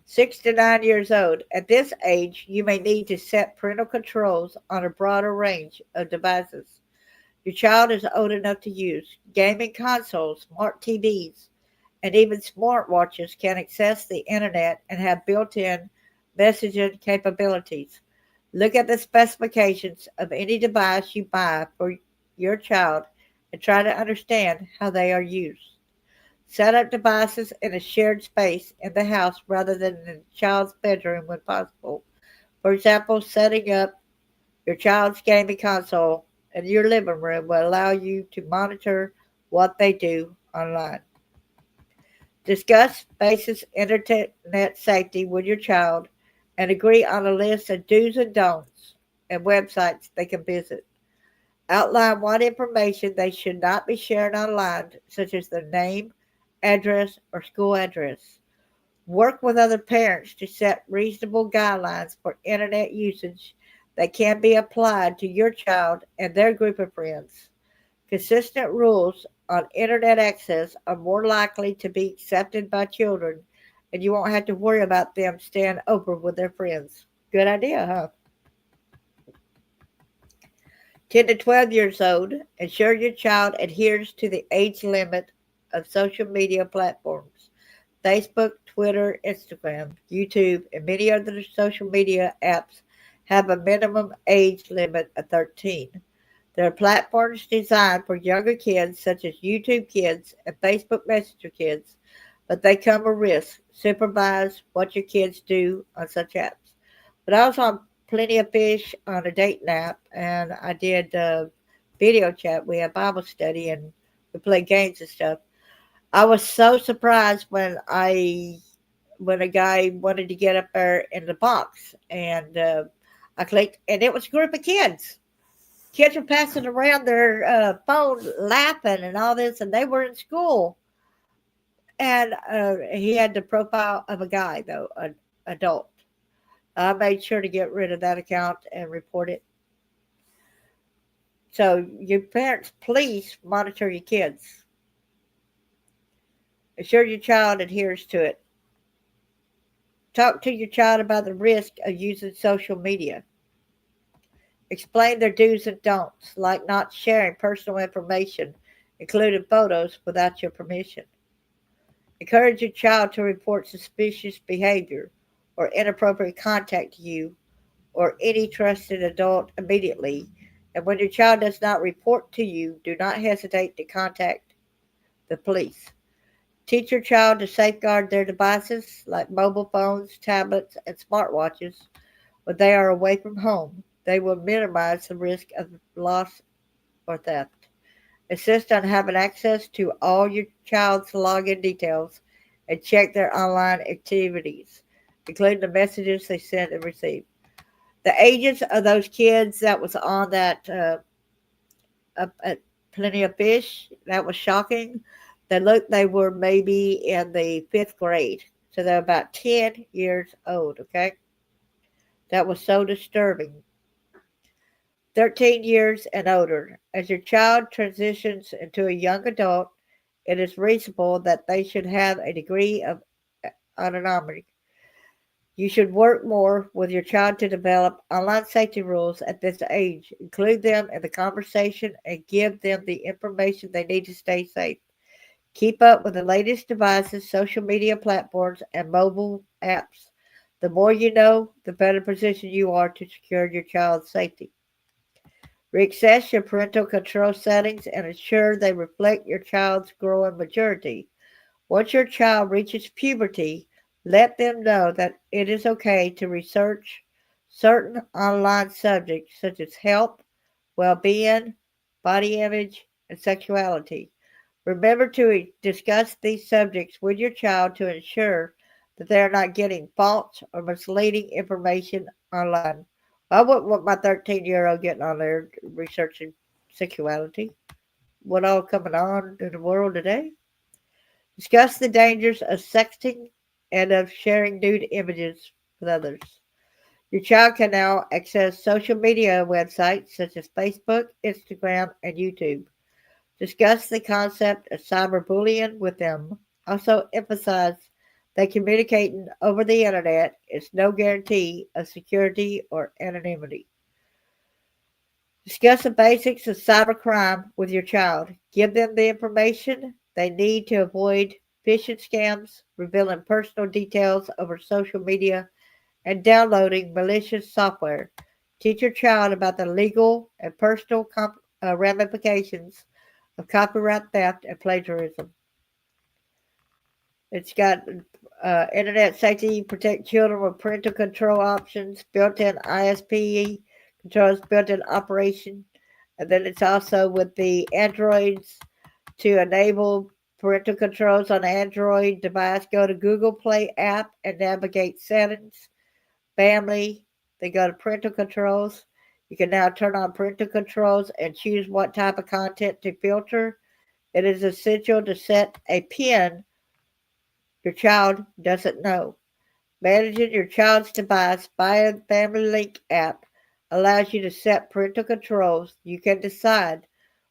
6 to 9 years old. At this age, you may need to set parental controls on a broader range of devices your child is old enough to use. Gaming consoles, smart TVs, and even smartwatches can access the internet and have built-in messaging capabilities. Look at the specifications of any device you buy for your child and try to understand how they are used. Set up devices in a shared space in the house rather than in the child's bedroom when possible. For example, setting up your child's gaming console in your living room will allow you to monitor what they do online. Discuss basic internet safety with your child and agree on a list of do's and don'ts and websites they can visit. Outline what information they should not be sharing online, such as their name, address, or school address. Work with other parents to set reasonable guidelines for internet usage that can be applied to your child and their group of friends. Consistent rules on internet access are more likely to be accepted by children, and you won't have to worry about them staying over with their friends. Good idea, huh? 10 to 12 years old, ensure your child adheres to the age limit of social media platforms. Facebook, Twitter, Instagram, YouTube, and many other social media apps have a minimum age limit of 13. There are platforms designed for younger kids, such as YouTube Kids and Facebook Messenger Kids, but they come with risks. Supervise what your kids do on such apps. But I was on Plenty of Fish on a dating app, and I did video chat. We had Bible study, and we played games and stuff. I was so surprised when a guy wanted to get up there in the box, and I clicked, and it was a group of kids. Kids were passing around their phone, laughing and all this, and they were in school. And he had the profile of a guy, though, an adult. I made sure to get rid of that account and report it. So, your parents, please monitor your kids. Ensure your child adheres to it. Talk to your child about the risk of using social media. Explain their do's and don'ts, like not sharing personal information, including photos, without your permission. Encourage your child to report suspicious behavior or inappropriate contact to you or any trusted adult immediately. And when your child does not report to you, do not hesitate to contact the police. Teach your child to safeguard their devices like mobile phones, tablets, and smartwatches when they are away from home. They will minimize the risk of loss or theft. Insist on having access to all your child's login details and check their online activities, including the messages they send and receive. The ages of those kids that was on that Plenty of Fish, that was shocking. They were maybe in the fifth grade, so they're about 10 years old. Okay, that was so disturbing. 13 years and older. As your child transitions into a young adult, it is reasonable that they should have a degree of autonomy. You should work more with your child to develop online safety rules at this age. Include them in the conversation and give them the information they need to stay safe. Keep up with the latest devices, social media platforms, and mobile apps. The more you know, the better position you are to secure your child's safety. Reassess your parental control settings and ensure they reflect your child's growing maturity. Once your child reaches puberty, let them know that it is okay to research certain online subjects such as health, well being, body image, and sexuality. Remember to discuss these subjects with your child to ensure that they are not getting false or misleading information online. I wouldn't want my 13-year-old getting on there researching sexuality. What all coming on in the world today? Discuss the dangers of sexting and of sharing nude images with others. Your child can now access social media websites such as Facebook, Instagram, and YouTube. Discuss the concept of cyberbullying with them. Also emphasize that communicating over the internet is no guarantee of security or anonymity. Discuss the basics of cybercrime with your child. Give them the information they need to avoid phishing scams, revealing personal details over social media, and downloading malicious software. Teach your child about the legal and personal ramifications of copyright theft and plagiarism. It's got internet safety, protect children with parental control options, built-in ISP controls, built-in operation, and then it's also with the Androids to enable parental controls on Android device. Go to Google Play app and navigate settings, family. They go to parental controls. You can now turn on parental controls and choose what type of content to filter. It is essential to set a PIN your child doesn't know. Managing your child's device via the Family Link app allows you to set parental controls. You can decide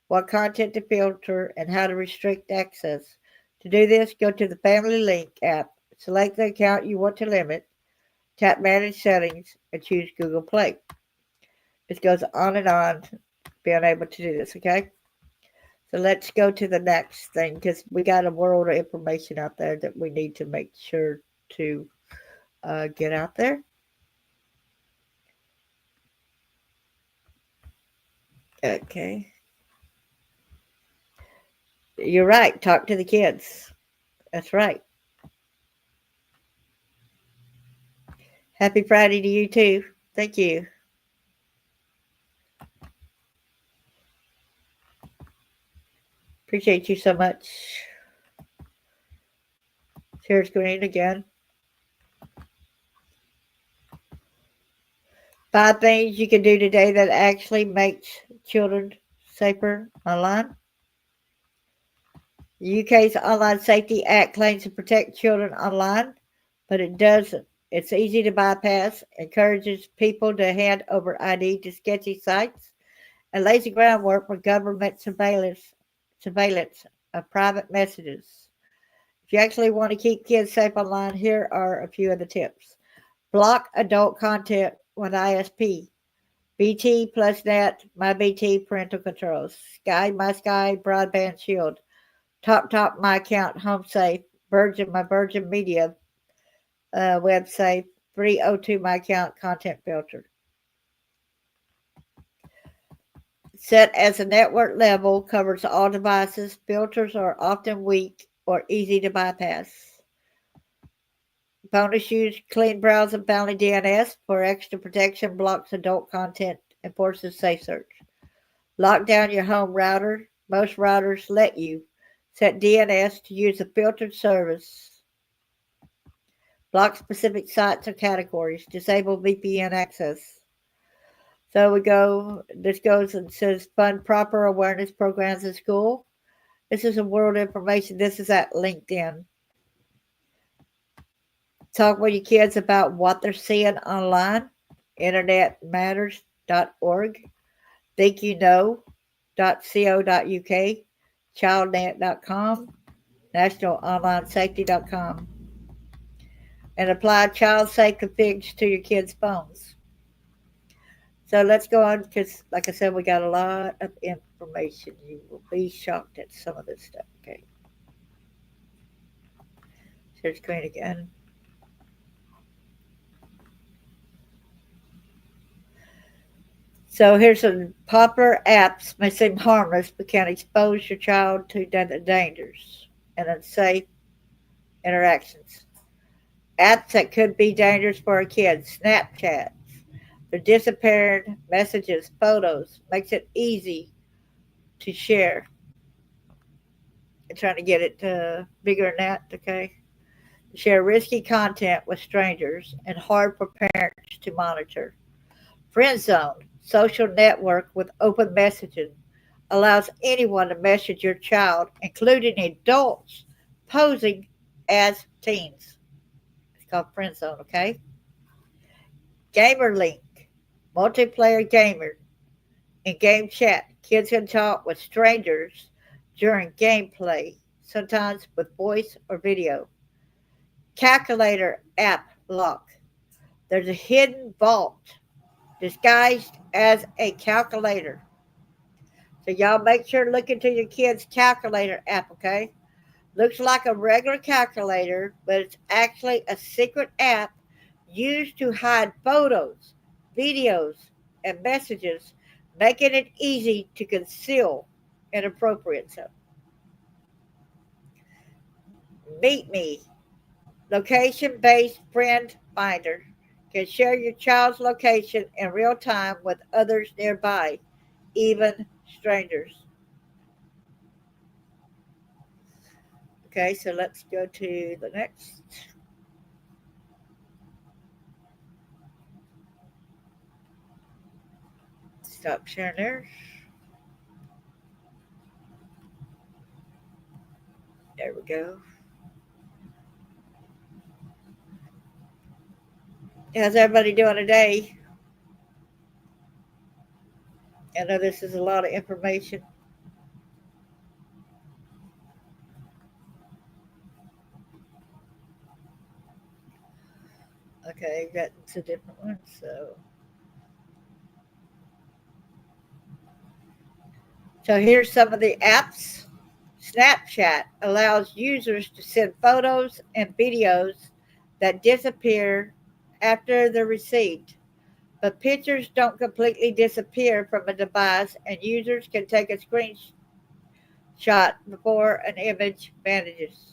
what content to filter and how to restrict access. To do this, go to the Family Link app, select the account you want to limit, tap Manage Settings, and choose Google Play. It goes on, being able to do this, okay? So let's go to the next thing because we got a world of information out there that we need to make sure to get out there. Okay. You're right. Talk to the kids. That's right. Happy Friday to you too. Thank you. Appreciate you so much. Here's Green again. 5 things you can do today that actually makes children safer online. The UK's Online Safety Act claims to protect children online, but it doesn't. It's easy to bypass, encourages people to hand over ID to sketchy sites, and lays the groundwork for government surveillance of private messages. If you actually want to keep kids safe online, here are a few of the tips. Block adult content with ISP. BT, PlusNet, MyBT, parental controls. Sky, My Sky, Broadband Shield. TopTop, My Account, Home Safe, my Virgin Media website, 302 My Account Content Filter. Set as a network level, covers all devices. Filters are often weak or easy to bypass. Bonus use clean browser boundary DNS for extra protection, blocks adult content, and forces safe search. Lock down your home router. Most routers let you set DNS to use a filtered service. Block specific sites or categories. Disable VPN access. So this goes and says fund proper awareness programs in school. This is a world information. This is at LinkedIn. Talk with your kids about what they're seeing online. InternetMatters.org. ThinkYouKnow.co.uk. ChildNet.com. NationalOnlineSafety.com. And apply child safe configs to your kids' phones. So let's go on because, like I said, we got a lot of information. You will be shocked at some of this stuff. Okay. Share screen again. So here's some popular apps may seem harmless but can expose your child to dangers and unsafe interactions. Apps that could be dangerous for a kid. Snapchat. The disappeared messages, photos, makes it easy to share. I'm trying to get it bigger than that, okay? Share risky content with strangers and hard for parents to monitor. Friend Zone, social network with open messaging, allows anyone to message your child, including adults posing as teens. It's called Friend Zone, okay? Gamer Link, multiplayer gamer in game chat. Kids can talk with strangers during gameplay, sometimes with voice or video. Calculator app lock. There's a hidden vault disguised as a calculator. So y'all make sure to look into your kids' calculator app, okay? Looks like a regular calculator, but it's actually a secret app used to hide photos, videos, and messages, making it easy to conceal inappropriate stuff. Meet Me, location-based friend finder, can share your child's location in real time with others nearby, even strangers. Okay, so let's go to the next. Stop sharing there. There we go. How's everybody doing today? I know this is a lot of information. Okay, got some different ones. So here's some of the apps. Snapchat allows users to send photos and videos that disappear after they're received. But pictures don't completely disappear from a device, and users can take a screenshot before an image vanishes.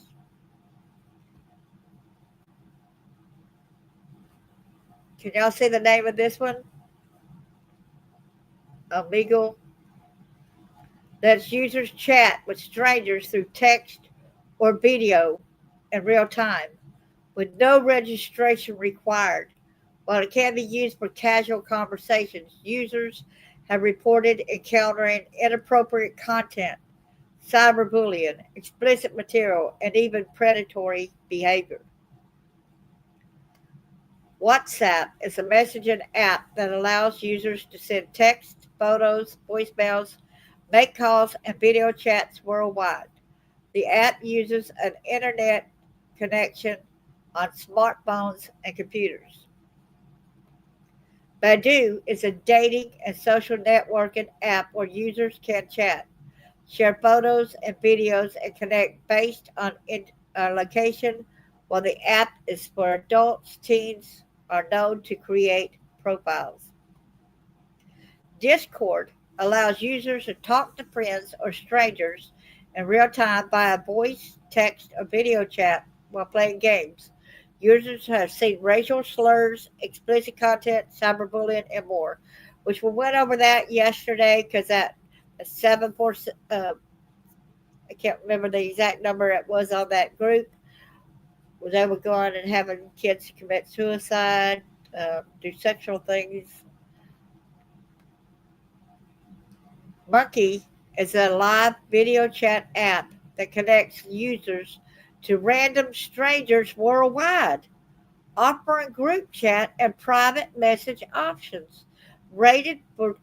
Can y'all see the name of this one? Omegle. Lets users chat with strangers through text or video in real time with no registration required. While it can be used for casual conversations, users have reported encountering inappropriate content, cyberbullying, explicit material, and even predatory behavior. WhatsApp is a messaging app that allows users to send text, photos, voicemails, make calls, and video chats worldwide. The app uses an internet connection on smartphones and computers. Badoo is a dating and social networking app where users can chat, share photos and videos, and connect based on location, while the app is for adults. Teens are known to create profiles. Discord allows users to talk to friends or strangers in real time via voice, text, or video chat while playing games. Users have seen racial slurs, explicit content, cyberbullying, and more. Which we went over that yesterday because that 7 4 I can't remember the exact number it was on that group was able to go on and having kids commit suicide, do sexual things. Monkey is a live video chat app that connects users to random strangers worldwide, offering group chat and private message options. Rated for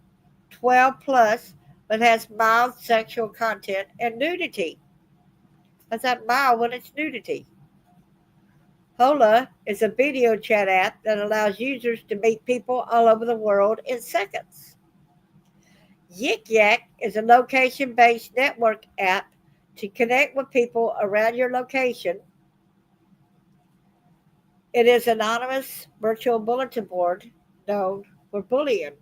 12 plus, but has mild sexual content and nudity. How's that mild when it's nudity? Hola is a video chat app that allows users to meet people all over the world in seconds. Yik Yak is a location based network app to connect with people around your location. It is an anonymous virtual bulletin board known for bullying.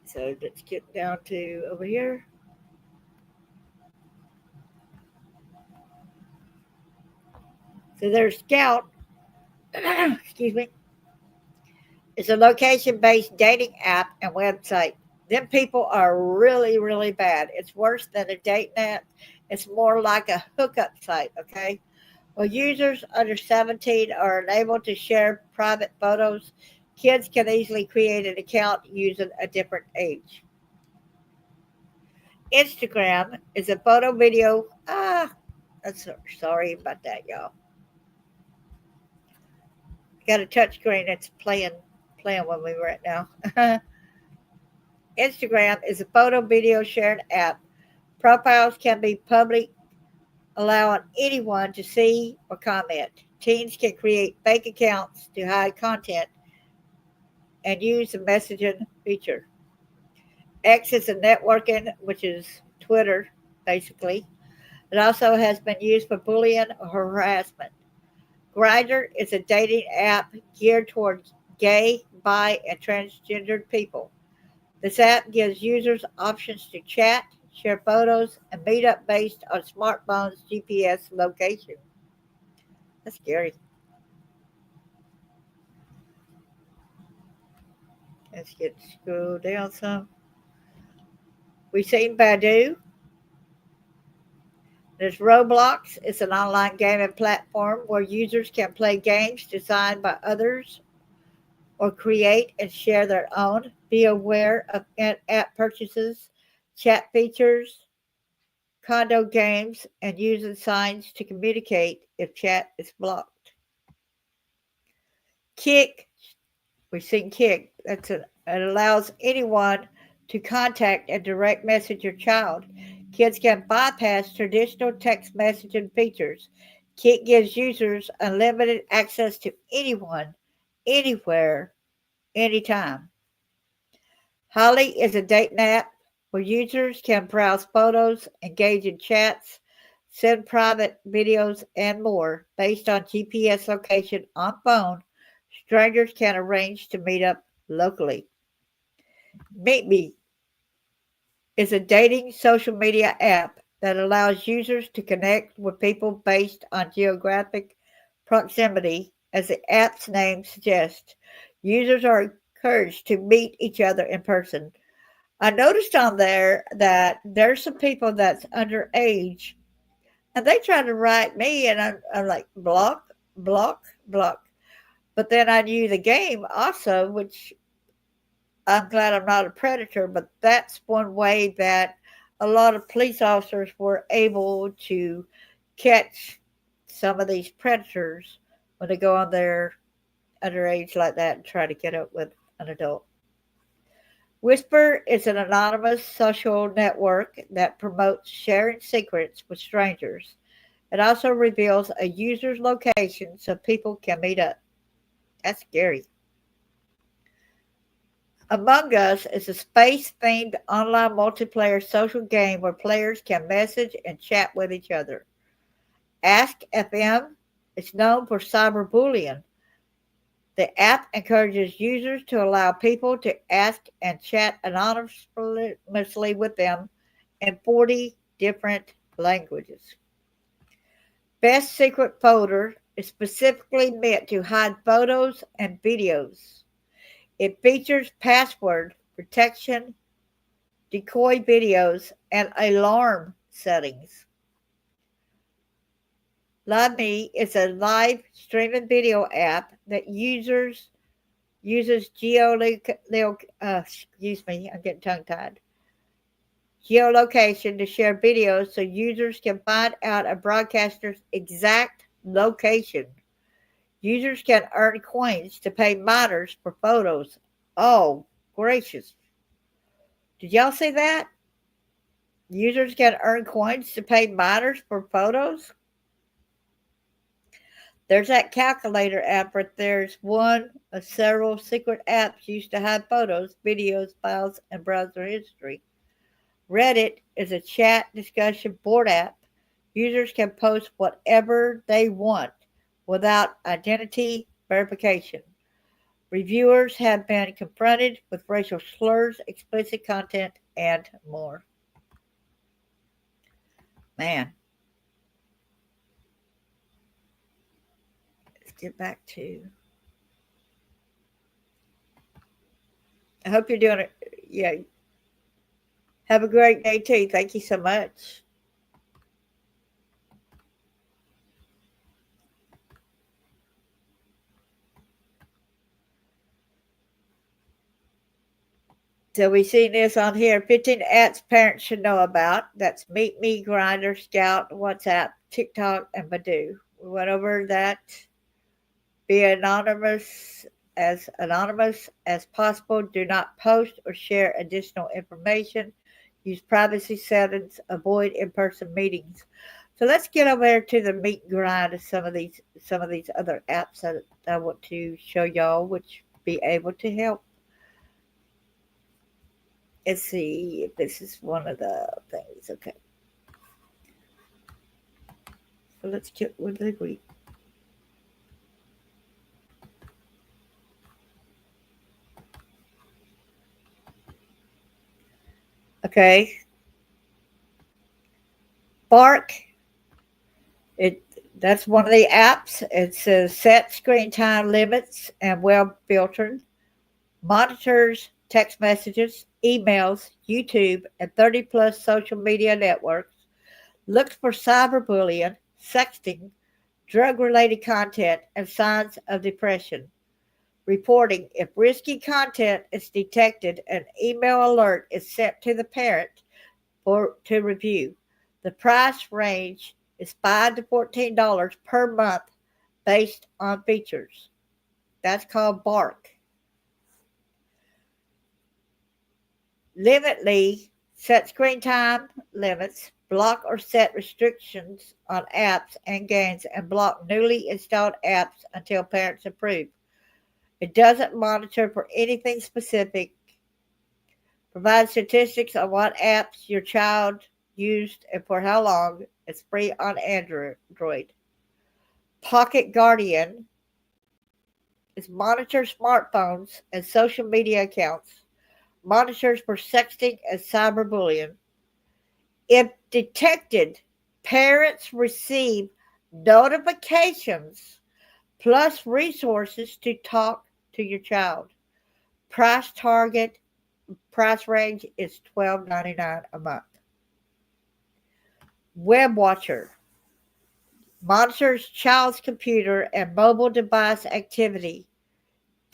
So let's get down to over here. So there's Scout, excuse me, it's a location based dating app and website. Them people are really, really bad. It's worse than a dating app. It's more like a hookup site, okay? Well, users under 17 are unable to share private photos. Kids can easily create an account using a different age. Instagram is a photo video. That's sorry about that, y'all. Got a touch screen that's playing with me right now. Instagram is a photo video sharing app. Profiles can be public, allowing anyone to see or comment. Teens can create fake accounts to hide content and use the messaging feature. X is a networking, which is Twitter, basically. It also has been used for bullying or harassment. Grindr is a dating app geared towards gay, bi, and transgendered people. This app gives users options to chat, share photos, and meet up based on smartphones' GPS location. That's scary. Let's get scroll down some. We've seen Badu. There's Roblox. It's an online gaming platform where users can play games designed by others or create and share their own. Be aware of app purchases, chat features, condo games, and using signs to communicate if chat is blocked. Kick, we've seen Kick. It allows anyone to contact and direct message your child. Kids can bypass traditional text messaging features. Kick gives users unlimited access to anyone, anywhere, anytime. Holly is a dating app where users can browse photos, engage in chats, send private videos, and more based on GPS location on phone. Strangers can arrange to meet up locally. Meet Me is a dating social media app that allows users to connect with people based on geographic proximity. As the app's name suggests, users are encouraged to meet each other in person. I noticed on there that there's some people that's underage and they try to write me, and I'm like, block, block, block. But then I knew the game also, which I'm glad I'm not a predator, but that's one way that a lot of police officers were able to catch some of these predators when they go on their underage like that and try to get up with an adult. Whisper is an anonymous social network that promotes sharing secrets with strangers. It also reveals a user's location so people can meet up. That's scary. Among Us is a space-themed online multiplayer social game where players can message and chat with each other. Ask FM is known for cyberbullying. The app encourages users to allow people to ask and chat anonymously with them in 40 different languages. Best Secret Folder is specifically meant to hide photos and videos. It features password protection, decoy videos, and alarm settings. LiveMe is a live streaming video app that uses I'm getting tongue tied. Geolocation to share videos so users can find out a broadcaster's exact location. Users can earn coins to pay miners for photos. Oh, gracious. Did y'all see that? Users can earn coins to pay miners for photos? There's that calculator app, but there's one of several secret apps used to hide photos, videos, files, and browser history. Reddit is a chat discussion board app. Users can post whatever they want without identity verification. Reviewers have been confronted with racial slurs, explicit content, and more. Man. Let's get back to. I hope you're doing it. Yeah. Have a great day, too. Thank you so much. So we seen this on here. 15 apps parents should know about. That's Meet Me, Grindr, Scout, WhatsApp, TikTok, and Badoo. We went over that. Be anonymous as possible. Do not post or share additional information. Use privacy settings. Avoid in-person meetings. So let's get over there to the meet and grind of some of these other apps that I want to show y'all, which be able to help. Let's see if this is one of the things. Okay. So let's get with the Greek. Okay. Bark. That's one of the apps. It says set screen time limits and web filtering. Monitors text messages, emails, YouTube, and 30 plus social media networks. Looks for cyberbullying, sexting, drug related content, and signs of depression. Reporting if risky content is detected, an email alert is sent to the parent to review. The price range is $5 to $14 per month based on features. That's called Bark. Limitly, set screen time limits, block or set restrictions on apps and games, and block newly installed apps until parents approve. It doesn't monitor for anything specific. Provide statistics on what apps your child used and for how long. It's free on Android. Pocket Guardian is monitor smartphones and social media accounts. Monitors for sexting and cyberbullying. If detected, parents receive notifications plus resources to talk to your child. Price range is $12.99 a month. Web Watcher monitors child's computer and mobile device activity.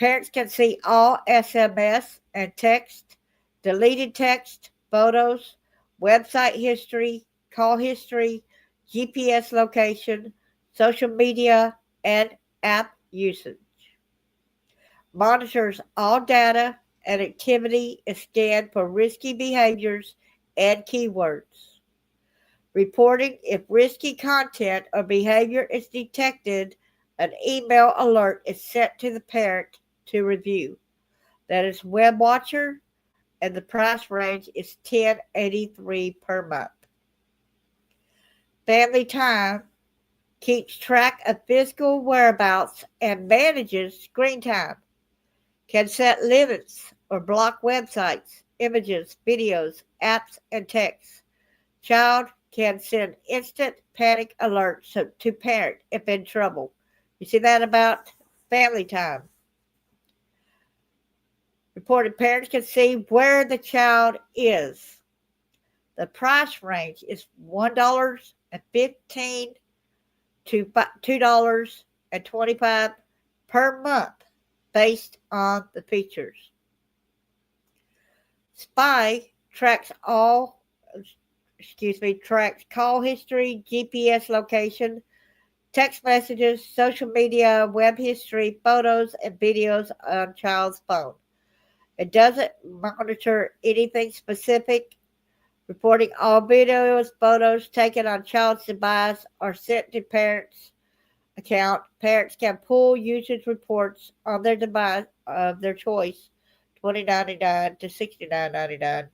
Parents can see all SMS and text, deleted text, photos, website history, call history, GPS location, social media, and app usage. Monitors all data and activity is scanned for risky behaviors and keywords. Reporting if risky content or behavior is detected, an email alert is sent to the parent to review. That is Web Watcher, and the price range is $10.83 per month. Family Time keeps track of physical whereabouts and manages screen time, can set limits or block websites, images, videos, apps, and texts. Child can send instant panic alerts to parent if in trouble. You see that about Family Time. Reported parents can see where the child is. The price range is $1.15 to $2.25 per month based on the features. Spy tracks tracks call history, GPS location, text messages, social media, web history, photos, and videos on child's phone. It doesn't monitor anything specific. Reporting all videos, photos taken on child's device are sent to parents' account. Parents can pull usage reports on their device of their choice, $20.99 to $69.99.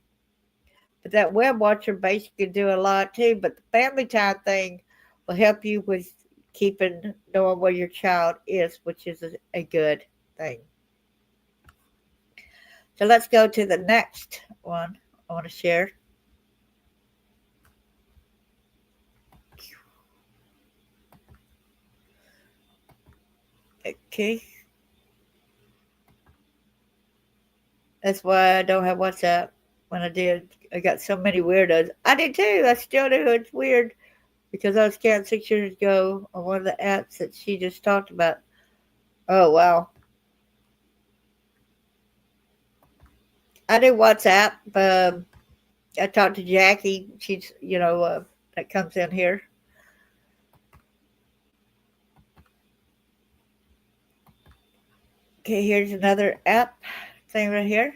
But that Web Watcher basically can do a lot too. But the Family Time thing will help you with knowing where your child is, which is a good thing. So let's go to the next one I want to share. Okay. That's why I don't have WhatsApp. When I did, I got so many weirdos. I did too. I still do. It's weird because I was scanned 6 years ago on one of the apps that she just talked about. Oh, wow. I do WhatsApp. I talked to Jackie. She's, that comes in here. Okay, here's another app thing right here.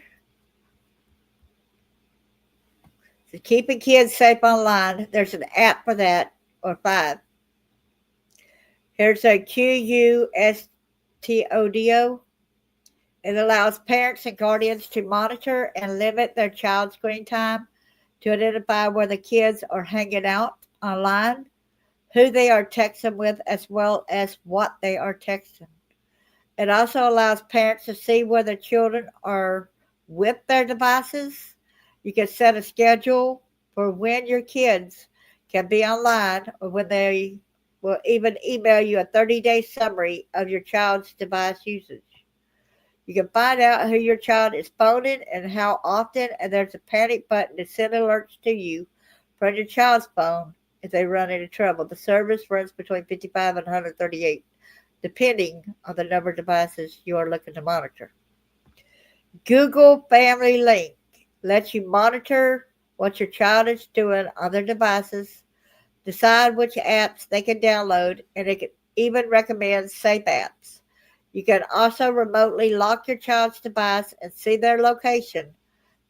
So keeping kids safe online. There's an app for that, or 5. Here's a QUSTODO. It allows parents and guardians to monitor and limit their child's screen time to identify where the kids are hanging out online, who they are texting with, as well as what they are texting. It also allows parents to see where their children are with their devices. You can set a schedule for when your kids can be online, or when they will even email you a 30-day summary of your child's device usage. You can find out who your child is phoning and how often, and there's a panic button to send alerts to you from your child's phone if they run into trouble. The service runs between 55 and 138, depending on the number of devices you are looking to monitor. Google Family Link lets you monitor what your child is doing on their devices, decide which apps they can download, and it can even recommend safe apps. You can also remotely lock your child's device and see their location.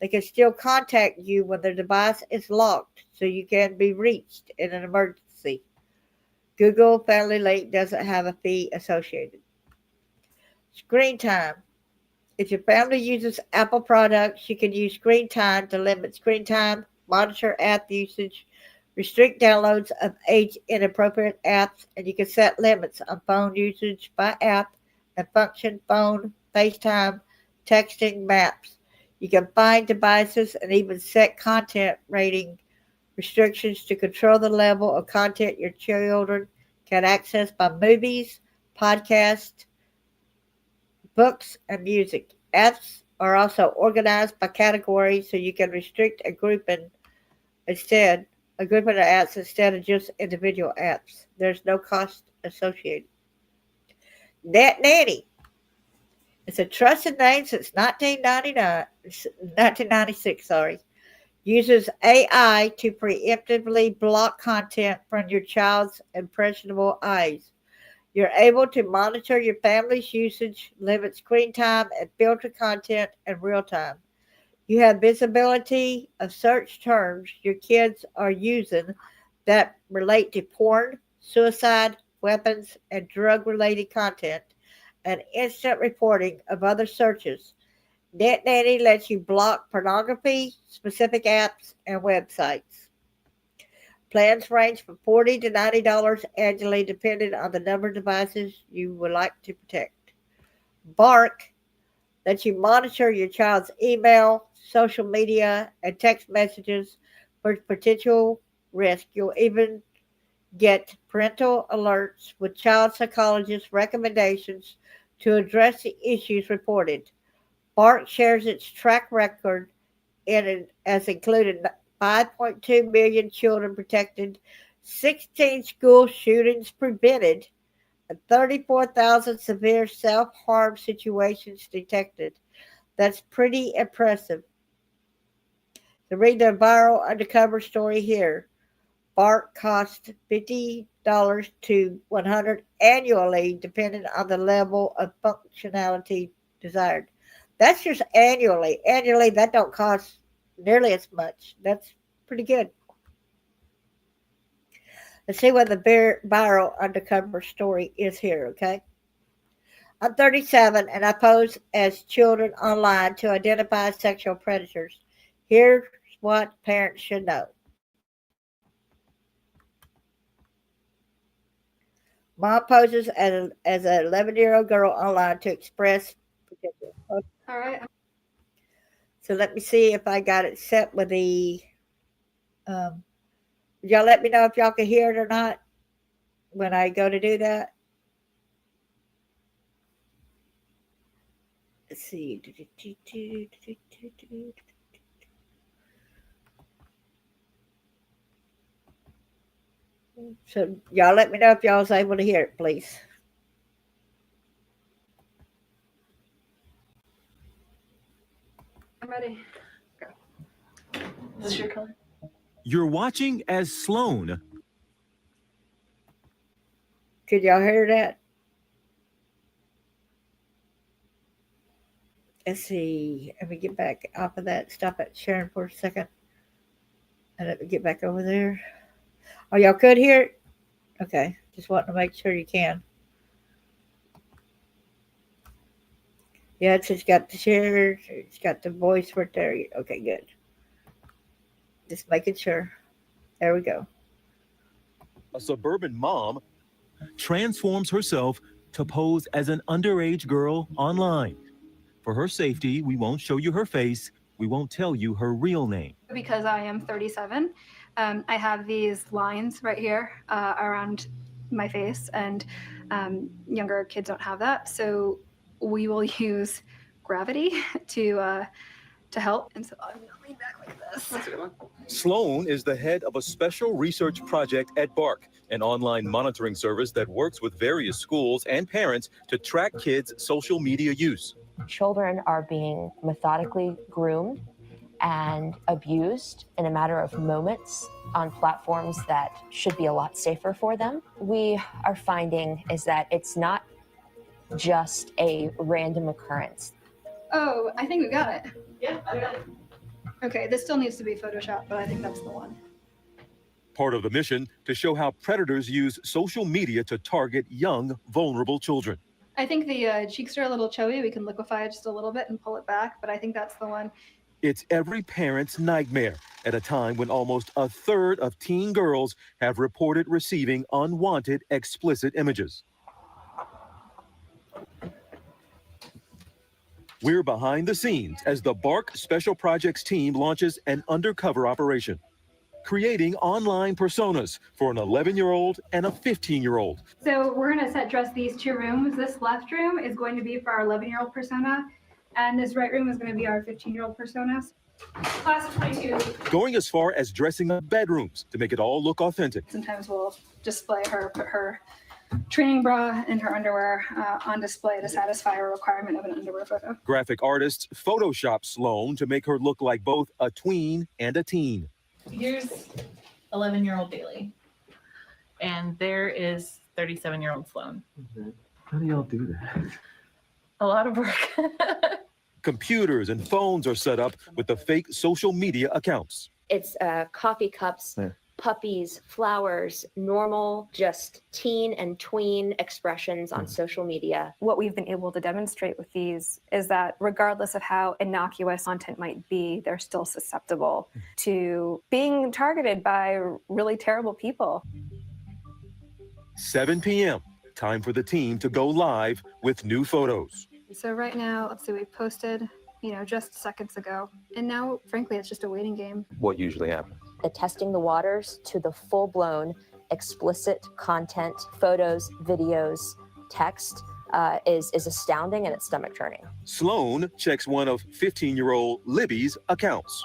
They can still contact you when their device is locked, so you can be reached in an emergency. Google Family Link doesn't have a fee associated. Screen time. If your family uses Apple products, you can use Screen Time to limit screen time, monitor app usage, restrict downloads of age-inappropriate apps, and you can set limits on phone usage by app and function, phone, FaceTime, texting, maps. You can find devices and even set content rating restrictions to control the level of content your children can access by movies, podcasts, books, and music. Apps are also organized by category, so you can restrict a grouping of apps instead of just individual apps. There's no cost associated. Net Nanny. It's a trusted name since 1996. Uses AI to preemptively block content from your child's impressionable eyes. You're able to monitor your family's usage, limit screen time, and filter content in real time. You have visibility of search terms your kids are using that relate to porn, suicide, weapons, and drug related content, and instant reporting of other searches. Net Nanny lets you block pornography, specific apps, and websites. Plans range from $40 to $90 annually, depending on the number of devices you would like to protect. Bark lets you monitor your child's email, social media, and text messages for potential risk. You'll even get parental alerts with child psychologist recommendations to address the issues reported. Bark shares its track record as included 5.2 million children protected, 16 school shootings prevented, and 34,000 severe self-harm situations detected. That's pretty impressive. To read the viral undercover story here, Bark costs $50 to $100 annually, depending on the level of functionality desired. That's just annually. Annually, that don't cost nearly as much. That's pretty good. Let's see what the viral undercover story is here, okay? I'm 37 and I pose as children online to identify sexual predators. Here's what parents should know. Mom poses as an 11-year-old girl online to express potential. Okay. All right. So let me see if I got it set with the. Y'all let me know if y'all can hear it or not when I go to do that. Let's see. So y'all let me know if y'all was able to hear it, please. I'm ready. Go. Is this your color? You're watching as Sloan. Could y'all hear that? Let's see. Let me get back off of that. Stop at sharing for a second. And let me get back over there. Oh, y'all could hear it? Okay. Just wanting to make sure you can. Yeah, it's just got the share. It's got the voice right there. Okay, good. Just making sure. There we go. A suburban mom transforms herself to pose as an underage girl online. For her safety, we won't show you her face. We won't tell you her real name. Because I am 37, I have these lines right here around my face, and younger kids don't have that. So we will use gravity to help. And so I'm going to lean back like this. Sloan is the head of a special research project at Bark, an online monitoring service that works with various schools and parents to track kids' social media use. Children are being methodically groomed and abused in a matter of moments on platforms that should be a lot safer for them. We are finding is that it's not just a random occurrence. Oh, I think we got it. Yeah, I got it. Okay, this still needs to be Photoshopped, but I think that's the one. Part of the mission to show how predators use social media to target young, vulnerable children. I think the cheeks are a little chubby. We can liquefy it just a little bit and pull it back, but I think that's the one. It's every parent's nightmare at a time when almost a third of teen girls have reported receiving unwanted explicit images. We're behind the scenes as the Bark Special Projects team launches an undercover operation, creating online personas for an 11-year-old and a 15-year-old. So we're going to dress these two rooms. This left room is going to be for our 11-year-old persona, and this right room is going to be our 15-year-old personas. Class of 22. Going as far as dressing up bedrooms to make it all look authentic. Sometimes we'll display her, put her training bra and her underwear on display to satisfy a requirement of an underwear photo. Graphic artists Photoshop Sloan to make her look like both a tween and a teen. Here's 11-year-old Bailey, and there is 37-year-old Sloan. How do y'all do that? A lot of work. Computers and phones are set up with the fake social media accounts. It's coffee cups puppies, flowers, normal, just teen and tween expressions on social media. What we've been able to demonstrate with these is that regardless of how innocuous content might be, they're still susceptible to being targeted by really terrible people. 7 p.m. Time for the team to go live with new photos. So right now, let's see, we posted, just seconds ago. And now, frankly, it's just a waiting game. What usually happens? Testing the waters to the full-blown explicit content, photos, videos, text is astounding, and it's stomach turning. Sloan checks one of 15-year-old Libby's accounts.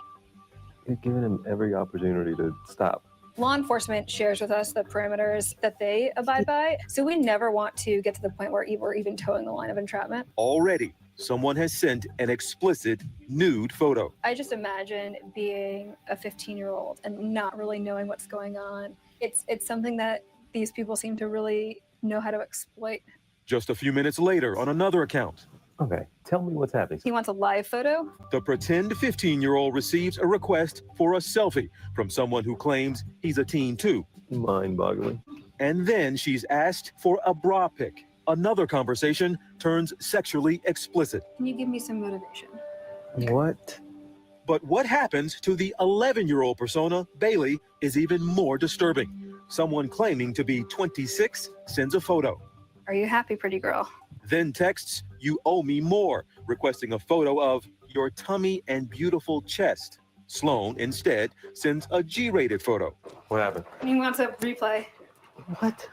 You're giving him every opportunity to stop. Law enforcement shares with us the parameters that they abide by, so we never want to get to the point where we're even towing the line of entrapment. Already, someone has sent an explicit nude photo. I just imagine being a 15-year-old and not really knowing what's going on. It's something that these people seem to really know how to exploit. Just a few minutes later on another account. Okay, tell me what's happening. He wants a live photo. The pretend 15-year-old receives a request for a selfie from someone who claims he's a teen too. Mind-boggling. And then she's asked for a bra pic. Another conversation turns sexually explicit. Can you give me some motivation? What? But what happens to the 11-year-old persona, Bailey, is even more disturbing. Someone claiming to be 26 sends a photo. Are you happy, pretty girl? Then texts, "You owe me more," requesting a photo of your tummy and beautiful chest. Sloan instead sends a G-rated photo. What happened? He wants a replay What?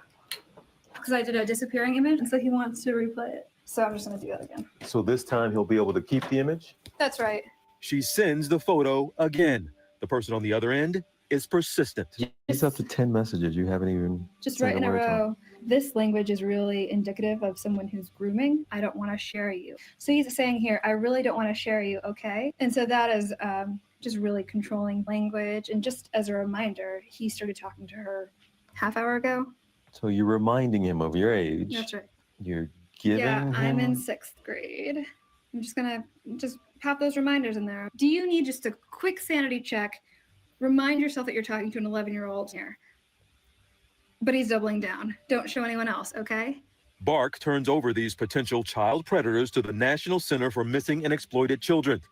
because I did a disappearing image, and so he wants to replay it. So I'm just going to do that again. So this time he'll be able to keep the image? That's right. She sends the photo again. The person on the other end is persistent. It's up to 10 messages. You haven't even Just sent right in a word to him. row. This language is really indicative of someone who's grooming. I don't want to share you. So he's saying here, I really don't want to share you, okay? And so that is just really controlling language. And just as a reminder, he started talking to her half hour ago. So you're reminding him of your age. That's right. You're giving Yeah, him... I'm in 6th grade. I'm just going to just pop those reminders in there. Do you need just a quick sanity check? Remind yourself that you're talking to an 11-year-old here. But he's doubling down. Don't show anyone else, okay? Bark turns over these potential child predators to the National Center for Missing and Exploited Children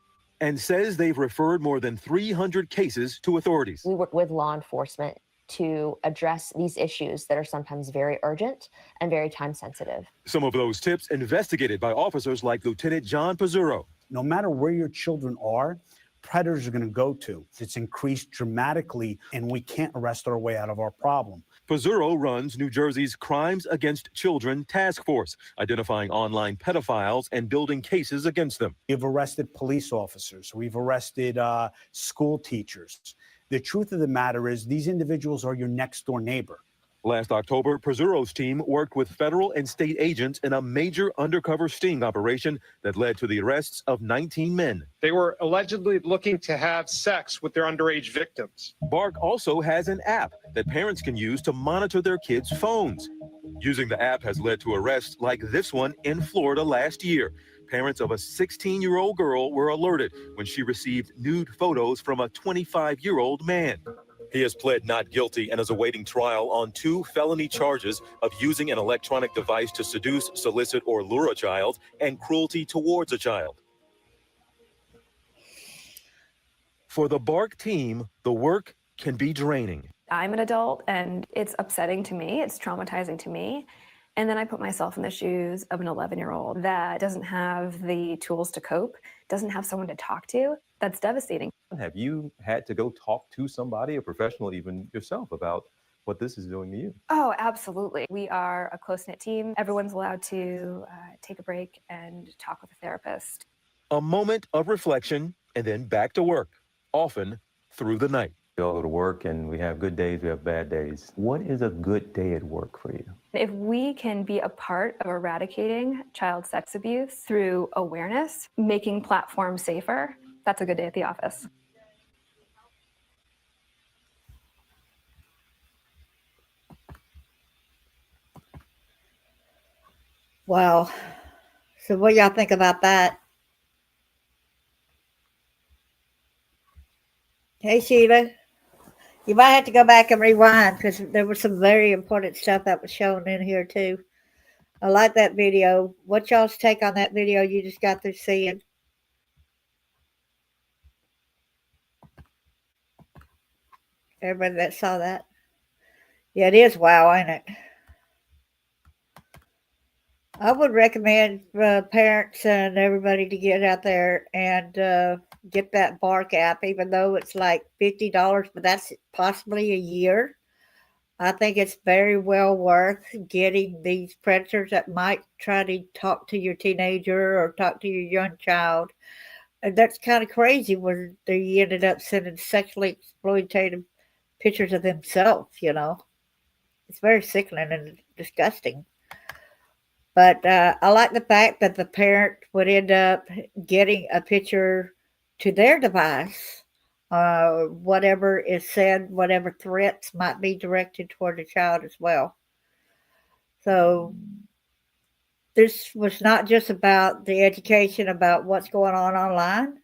and says they've referred more than 300 cases to authorities. We work with law enforcement to address these issues that are sometimes very urgent and very time sensitive. Some of those tips investigated by officers like Lieutenant John Pizzurro. No matter where your children are, predators are going to go to. It's increased dramatically, and we can't arrest our way out of our problem. Pizzurro runs New Jersey's Crimes Against Children Task Force, identifying online pedophiles and building cases against them. We've arrested police officers. We've arrested school teachers. The truth of the matter is these individuals are your next door neighbor. Last October, Pizzurro's team worked with federal and state agents in a major undercover sting operation that led to the arrests of 19 men. They were allegedly looking to have sex with their underage victims. Bark also has an app that parents can use to monitor their kids' phones. Using the app has led to arrests like this one in Florida last year. Parents of a 16-year-old girl were alerted when she received nude photos from a 25-year-old man. He has pled not guilty and is awaiting trial on 2 felony charges of using an electronic device to seduce, solicit, or lure a child and cruelty towards a child. For the Bark team, the work can be draining. I'm an adult and it's upsetting to me. It's traumatizing to me. And then I put myself in the shoes of an 11-year-old that doesn't have the tools to cope, doesn't have someone to talk to. That's devastating. Have you had to go talk to somebody, a professional, even yourself, about what this is doing to you? Oh, absolutely. We are a close-knit team. Everyone's allowed to take a break and talk with a therapist. A moment of reflection and then back to work, often through the night. We all go to work and we have good days, we have bad days. What is a good day at work for you? If we can be a part of eradicating child sex abuse through awareness, making platforms safer, that's a good day at the office. Wow. So what y'all think about that? Hey, Sheila. You might have to go back and rewind because there was some very important stuff that was shown in here too. I like that video. What y'all's take on that video you just got through seeing? Everybody that saw that? Yeah, it is wow, ain't it? I would recommend parents and everybody to get out there and get that Bark app, even though it's like $50, but that's possibly a year. I think it's very well worth getting these predators that might try to talk to your teenager or talk to your young child. And that's kind of crazy when they ended up sending sexually exploitative pictures of themselves, you know. It's very sickening and disgusting. But I like the fact that the parent would end up getting a picture to their device, whatever is said, whatever threats might be directed toward the child as well. So this was not just about the education about what's going on online,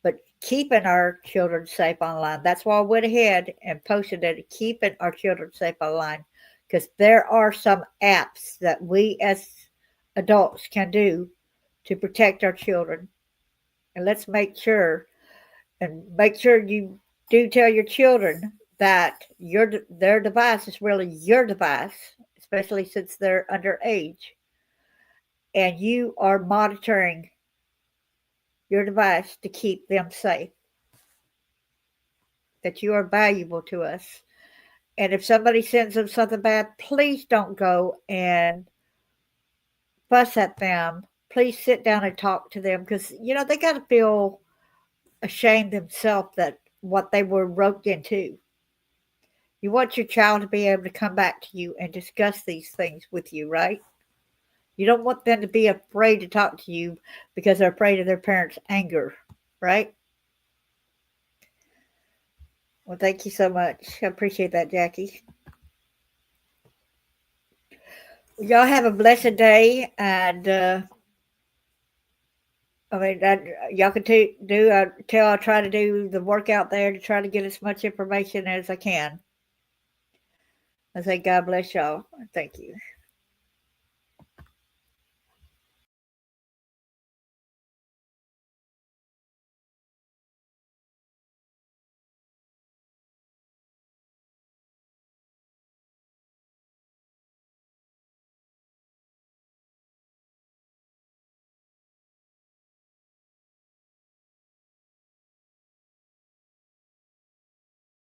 but keeping our children safe online. That's why I went ahead and posted it, keeping our children safe online, because there are some apps that we as adults can do to protect our children. And let's make sure you do tell your children that their device is really your device, especially since they're underage. And you are monitoring your device to keep them safe. That you are valuable to us. And if somebody sends them something bad, please don't go and fuss at them. Please sit down and talk to them because, you know, they got to feel ashamed themselves that what they were roped into. You want your child to be able to come back to you and discuss these things with you, right? You don't want them to be afraid to talk to you because they're afraid of their parents' anger, right? Well, thank you so much. I appreciate that, Jackie. Y'all have a blessed day, and y'all can I'll try to do the work out there to try to get as much information as I can. I say God bless y'all. Thank you.